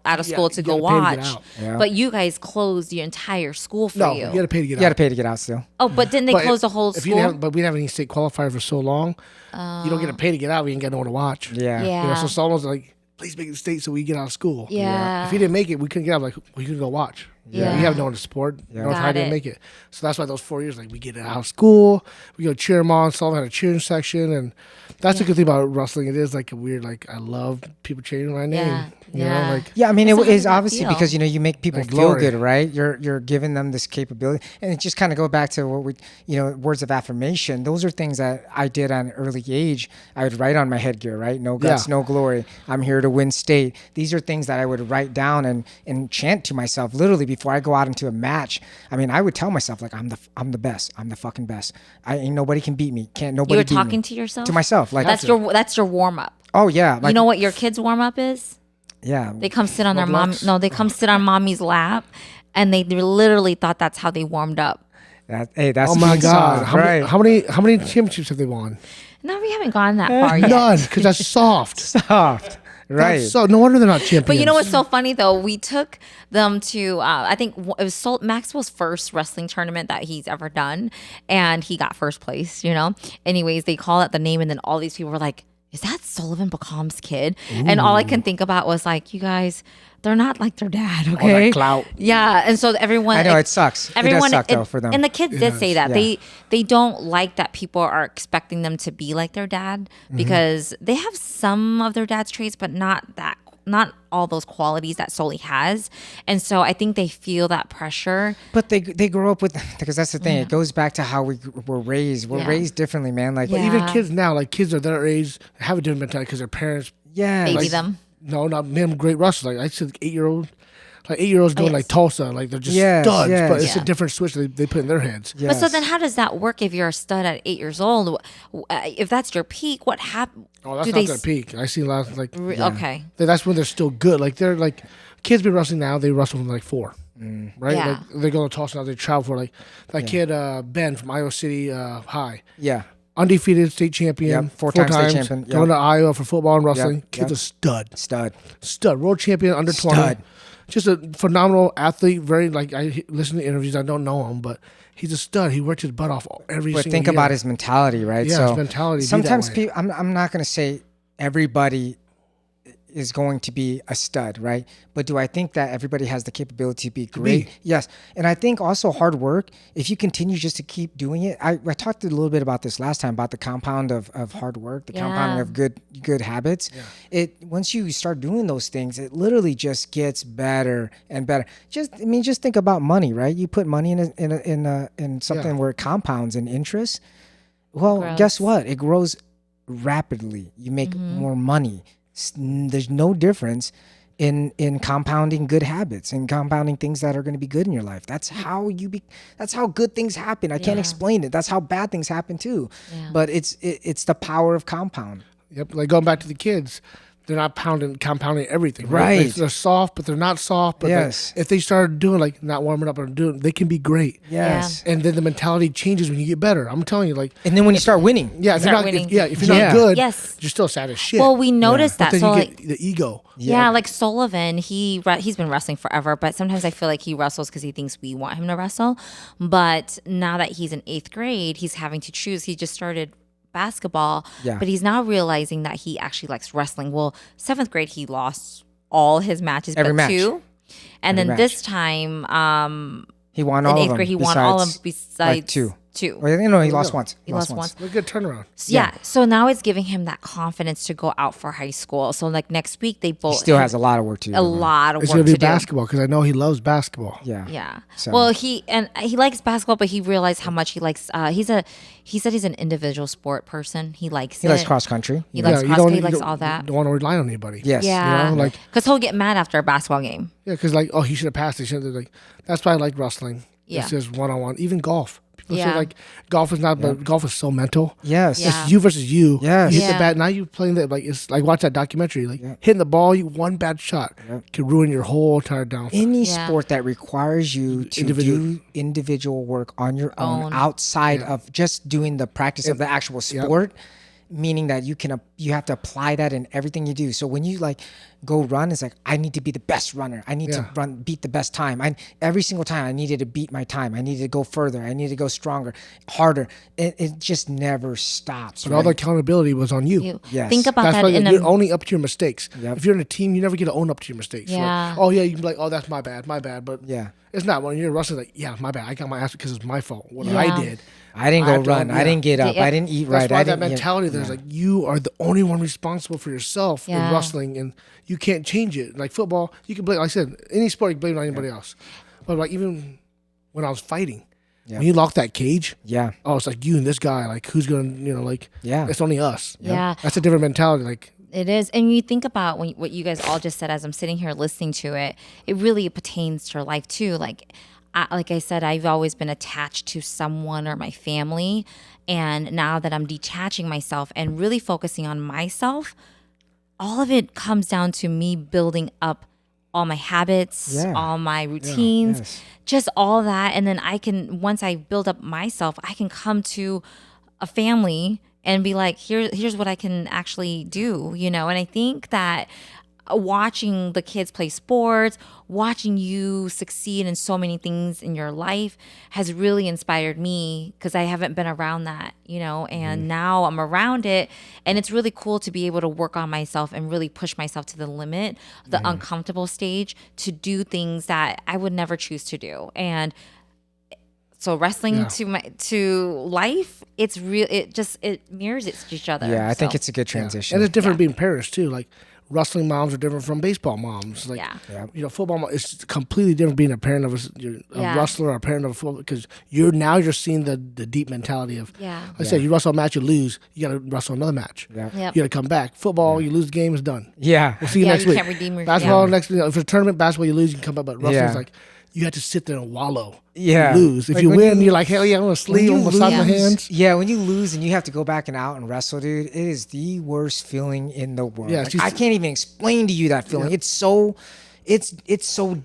out of Yeah, school to you go gotta pay to get watch. out. Yeah. But you guys closed your entire school for No, you. you got to pay to get You got to out. pay to get out still. Oh, but didn't they But close the whole if you school? didn't have, but we didn't have any state qualifier for so long. You don't get to pay to get out. We ain't got no one to watch. Yeah. Yeah. You know, so Sullivan's like, please make it state so we get out of school. Yeah. If he didn't make it, we couldn't get out. Like, we couldn't go watch. Yeah. We have no one to support. Yeah. No, Got I didn't it. make it. So that's why those 4 years, like, we get out of school, we go cheer them on. Sullivan had a cheering section, and that's the good thing about wrestling. It is like a weird, like, I love people cheering my name. Yeah. You Yeah. know, like, Yeah, I mean, So it how is does that obviously feel? because you make people Like feel glory. good, right? You're giving them this capability, and it just kind of go back to what we, words of affirmation. Those are things that I did at an early age. I would write on my headgear, right? No guts, Yeah. no glory. I'm here to win state. These are things that I would write down and chant to myself literally before I go out into a match. I mean, I would tell myself like I'm the best. I'm the fucking best. I ain't nobody can beat me. Can't nobody. You were beat me. talking to yourself? To myself, like That's your warm up. Oh yeah, like, You know what your kids' warm up is? yeah. They come sit on their mom. Roblox? No, they come sit on mommy's lap, and they literally thought that's how they warmed up. That's oh my being God. soft, How, right? how many championships have they won? No, we haven't gone that far yet. None, because that's soft. Soft, right? So no wonder they're not champions. But you know what's so funny though? We took them to I think it was Maxwell's first wrestling tournament that he's ever done, and he got first place. Anyways, they call it the name, and then all these people were like, "Is that Sullivan Bacom's kid?" And all I can think about was like, "You guys, they're not like their dad, All okay?" that clout. Yeah, and so everyone. I know it sucks. Everyone, it does suck though for them. And the kids did say that yeah. they don't like that people are expecting them to be like their dad because they have some of their dad's traits, but not all those qualities that Sully has. And so I think they feel that pressure. But they grow up with, because that's the thing. It goes back to how we were raised. We're Yeah. raised differently, man. Like, But even Yeah. kids now, like kids are their age, have a different mentality because their parents. yeah, Baby like, them. No, not them. Great wrestlers. Like I said, 8-year-old. Like 8-year-olds going Yes. like Tulsa, like they're just Yes, studs, yes. but it's Yeah. a different switch they put in their heads. But so yes. then how does that work if you're a stud at 8 years old? If that's your peak, what happened? Oh, that's not their peak. I see a lot of like Okay. that's when they're still good. Like they're like kids be wrestling now. They wrestle from like 4, right? Yeah. Like they go to Tulsa now. They travel for like that kid Ben from Iowa City High, yeah, undefeated state champion, Yep, four-time state champion, yep. going to Iowa for football and wrestling. Yep, Kid's yep. a stud, stud. world champion under 20. Stud. Just a phenomenal athlete. Very like I listen to interviews. I don't know him, but he's a stud. He worked his butt off every But single think year. about his mentality, right? Yeah, his mentality be that Sometimes way. people. I'm not going to say everybody is going to be a stud, right? But do I think that everybody has the capability to be great? Yes. And I think also hard work, if you continue just to keep doing it, I talked a little bit about this last time about the compound of hard work, the compounding Yeah. of good habits. It once you start doing those things, it literally just gets better and better. Just think about money, right? You put money in something where it compounds in interest. Well, Grows. guess what? It grows rapidly. You make more money. There's no difference in compounding good habits and compounding things that are going to be good in your life. That's how that's how good things happen. I can't Yeah. explain it. That's how bad things happen too. Yeah. But it's the power of compound. Yep, like going back to the kids, they're not compounding everything. Right. They're soft, but they're not soft. But Yes. if they start doing like not warming up or doing, they can be great. Yes. And then the mentality changes when you get better. I'm telling you, like And then when you start winning, yeah, if you're Start not winning. if you're Yeah. not good, Yes. you're still sad as shit. Well, we noticed but that. then So you like, get the ego. yeah, like Sullivan, he's been wrestling forever, but sometimes I feel like he wrestles because he thinks we want him to wrestle. But now that he's in 8th grade, he's having to choose. He just started basketball, Yeah. but he's now realizing that he actually likes wrestling. Well, 7th grade, he lost all his matches, Every but match. 2. And Every then this time, he won in all of 8th them. grade, he won all of them besides, besides like, two. 2. Well, he lost once. He lost once. A good turnaround. Yeah. So now it's giving him that confidence to go out for high school. So like next week, they both He still has a lot of work to do. a lot of It's work gonna to be do. basketball because I know he loves basketball. Yeah. Yeah. So- Well, he likes basketball, but he realized how much he likes. He said he's an individual sport person. He likes. He likes cross country. He likes you cross don't, country. He you likes don't- all that. You don't want to rely on anybody. Yes. Yeah. You know, like because he'll get mad after a basketball game. yeah, because like he should have passed. He should have like that's why I like wrestling. Yeah. It's just one-on-one. Even golf. Yeah. Like golf is not, but golf is so mental. Yes. Yeah. It's you versus you. Yes. You hit Yeah. the bat. Now you playing that like it's like watch that documentary. Like hitting the ball, one bad shot can ruin your whole entire downfall. Any Yeah. sport that requires you to do individual work on your own outside of just doing the practice of the actual sport, meaning that you have to apply that in everything you do. So when you like go run, it's like I need to be the best runner. I need to beat the best time. Every single time I needed to beat my time. I needed to go further. I needed to go stronger, harder. It just never stops. But all the accountability was on you. Yes. Think about That's that why in you're a owning up to your mistakes. Yep. If you're in a team, you never get to own up to your mistakes. Yeah. Like, oh yeah, you can be like, oh that's my bad. But Yeah. it's not. When you're wrestling, like yeah, my bad. I got my ass because it's my fault. What I did. I didn't go have to run. own- I didn't get up. Yeah. I didn't eat That's right. why I that didn't, mentality there's like you are the only one responsible for yourself in Yeah. wrestling, and you can't change it. Like football, you can blame. Like I said, any sport you can blame it on anybody else. But like even when I was fighting, when you lock that cage, Yeah. oh, it's like you and this guy. Like who's gonna, like it's only us. Yeah. That's a different mentality. Like It is. And you think about what you guys all just said as I'm sitting here listening to it, it really pertains to your life too. Like I said, I've always been attached to someone or my family. And now that I'm detaching myself and really focusing on myself, all of it comes down to me building up all my habits, all my routines, just all that. And then once I build up myself, I can come to a family and be like, here's what I can actually do, And I think that watching the kids play sports, watching you succeed in so many things in your life has really inspired me because I haven't been around that, and now I'm around it. And it's really cool to be able to work on myself and really push myself to the limit, the uncomfortable stage, to do things that I would never choose to do. And so wrestling to life, it's real. It mirrors each other. Yeah, I think it's a good transition. and it's different being parents too. Like wrestling moms are different from baseball moms. Like football mom, it's completely different being a parent of a wrestler or a parent of a football, because you're seeing the deep mentality of like I said, you wrestle a match, you lose, you got to wrestle another match. Yep. You got to come back. Football, you lose the game, it's done. Yeah. We'll see you next you week. can't redeem your Basketball next. If it's a tournament, basketball you lose, you can come back. But wrestling's like you have to sit there and wallow. Yeah. Lose. If Like you when win, you're like, hell yeah, I'm gonna sleep, I'm gonna massage my hands. Yeah, when you lose and you have to go back and out and wrestle, dude, it is the worst feeling in the world. Yeah, Like, I can't even explain to you that feeling. It's so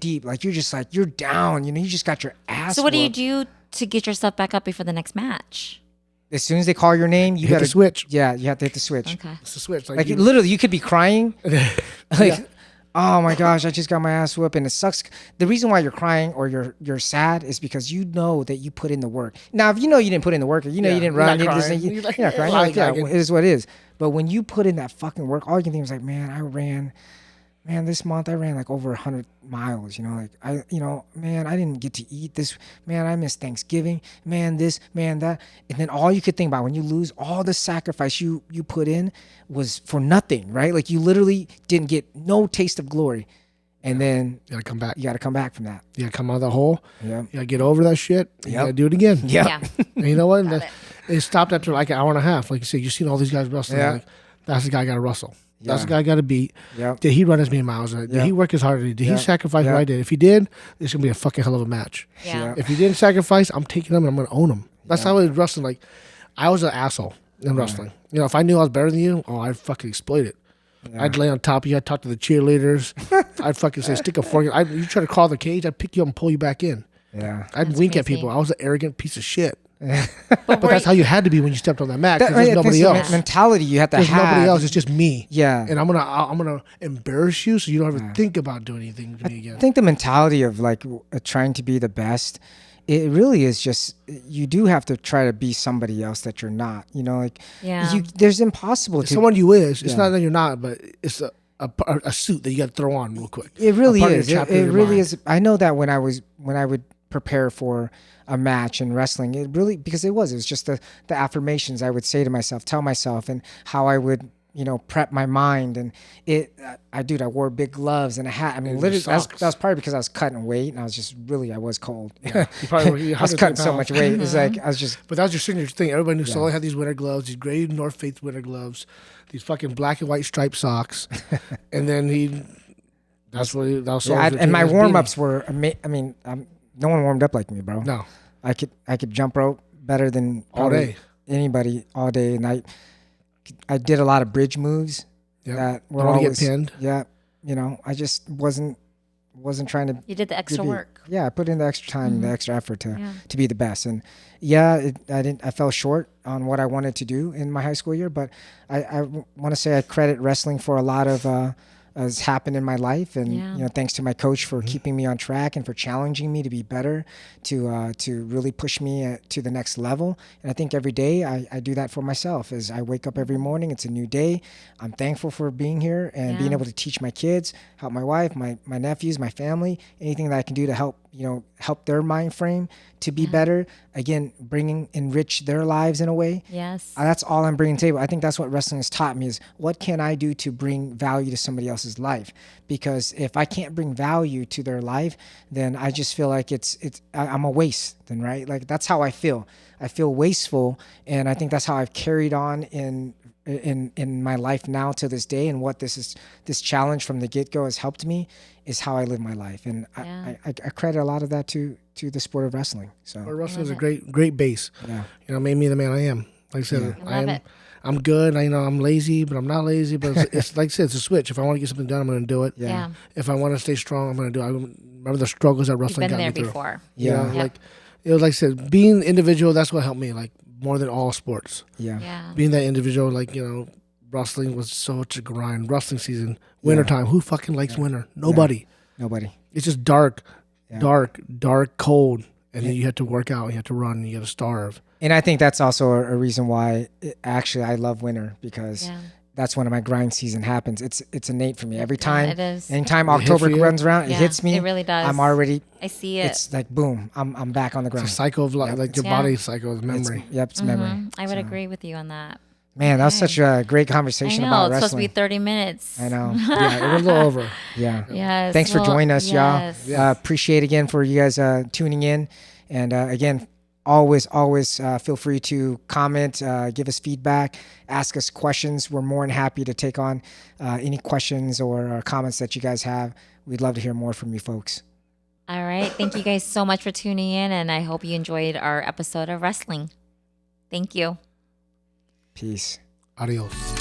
deep. Like you're just like you're down. You just got your ass. So what do you whooped. do to get yourself back up before the next match? As soon as they call your name, you Hit got to the switch. Yeah, you have to hit the switch. Okay. It's a switch. Like literally, you could be crying. Like, oh my gosh, I just got my ass whooped, and it sucks. The reason why you're crying or you're sad is because you know that you put in the work. Now, if you know you didn't put in the work, or you know you didn't run, you're not crying. You're not crying. Like, yeah, it is what it is. But when you put in that fucking work, all you can think is like, this month I ran like over 100 miles, like I didn't get to eat this, man, I missed Thanksgiving, man, this, man, that. And then all you could think about when you lose, all the sacrifice you put in was for nothing, right? Like you literally didn't get no taste of glory. And then you gotta come back. You gotta come back from that. You gotta come out of the hole. Yeah. You gotta get over that shit. You gotta do it again. Yeah. And you know what? It stopped after like an hour and a half. Like you said, you've seen all these guys wrestling. Yeah. Like, that's the guy I gotta wrestle. Yeah. That's the guy I gotta beat. Yeah. Did he run as many miles? Did he work as hard as he did? Did he sacrifice what I did? If he did, it's gonna be a fucking hell of a match. Yeah. If he didn't sacrifice, I'm taking him and I'm gonna own him. That's how I was wrestling. Like I was an asshole in wrestling. If I knew I was better than you, I'd fucking exploit it. Yeah. I'd lay on top of you. I'd talk to the cheerleaders. I'd fucking say, stick a fork. You try to crawl the cage, I'd pick you up and pull you back in. Yeah. I'd wink at people. I was an arrogant piece of shit. But that's how you had to be when you stepped on that mat. Because there's nobody else. Mentality you have to There's have. nobody else. It's just me. Yeah. And I'm gonna embarrass you so you don't ever think about doing anything to me again. I think the mentality of like trying to be the best, it really is just, you do have to try to be somebody else that you're not. There's impossible to. Someone you is. It's not that you're not, but it's a suit that you got to throw on real quick. It really is. It really is. I know that when I would prepare for a match in wrestling, it really, because it was just the affirmations I would say to myself, tell myself, and how I would prep my mind. And I wore big gloves and a hat. I mean, literally, that was probably because I was cutting weight and I was cold. Yeah, you probably I was cutting so much weight. It was like, I was just. But that was your signature thing. Everybody knew Sully had these winter gloves, these gray North Face winter gloves, these fucking black and white striped socks. And then and my warm-ups were, no one warmed up like me, bro. No. I could jump rope better than All probably day. anybody all day. And I did a lot of bridge moves Yep. that were Don't wanna get always pinned. Yeah, I just wasn't trying to. You did the extra be- work. Yeah, I put in the extra time, the extra effort to Yeah. to be the best. And yeah, I fell short on what I wanted to do in my high school year, but I want to say I credit wrestling for a lot of has happened in my life, and Yeah. thanks to my coach for keeping me on track and for challenging me to be better, to really push me to the next level. And I think every day I do that for myself. As I wake up every morning, it's a new day. I'm thankful for being here and being Yeah. able to teach my kids, help my wife, my nephews, my family, anything that I can do to help their mind frame to be better. Again, enrich their lives in a way. Yes. That's all I'm bringing to the table. I think that's what wrestling has taught me is what can I do to bring value to somebody else's life? Because if I can't bring value to their life, then I just feel like I'm a waste then, right? Like that's how I feel. I feel wasteful. And I think that's how I've carried on in my life now to this day. And what this challenge from the get-go has helped me is how I live my life. And I credit a lot of that to the sport of wrestling. So Wrestling is a great base. yeah. Made me the man I am. Like I said, I love it. I'm good. I'm lazy, but I'm not lazy. But it's like I said, it's a switch. If I want to get something done, I'm going to do it. Yeah. If I want to stay strong, I'm going to do it. I remember the struggles that You've wrestling been got me there through. before. Yeah. Like it was like I said, being individual. That's what helped me. Like more than all sports. Yeah. Yeah. Being that individual, wrestling was such a grind. Wrestling season, wintertime. Who fucking likes winter? Nobody. Nobody. It's just dark, cold, and then you have to work out. You have to run. You have to starve. And I think that's also a reason why actually I love winter, because that's when my grind season happens. It's innate for me. Every time, it is. anytime It hits October you. runs around, it Yeah, hits me. it really does. I'm already. I see it. It's like boom. I'm back on the It's a grind. cycle of life, like your Yeah. body cycle of memory. It's memory. I would agree with you on that. Man, that was Okay. such a great I conversation know. about It's supposed to wrestling. be 30 minutes. I know. Yeah, it was a little over. Yeah. Yes. Thanks for well, joining us, yes. y'all. Appreciate again for you guys tuning in, and again, always feel free to comment, give us feedback, ask us questions. We're more than happy to take on any questions or comments that you guys have. We'd love to hear more from you folks. All right. Thank you guys so much for tuning in, and I hope you enjoyed our episode of wrestling. Thank you. Peace. Adios.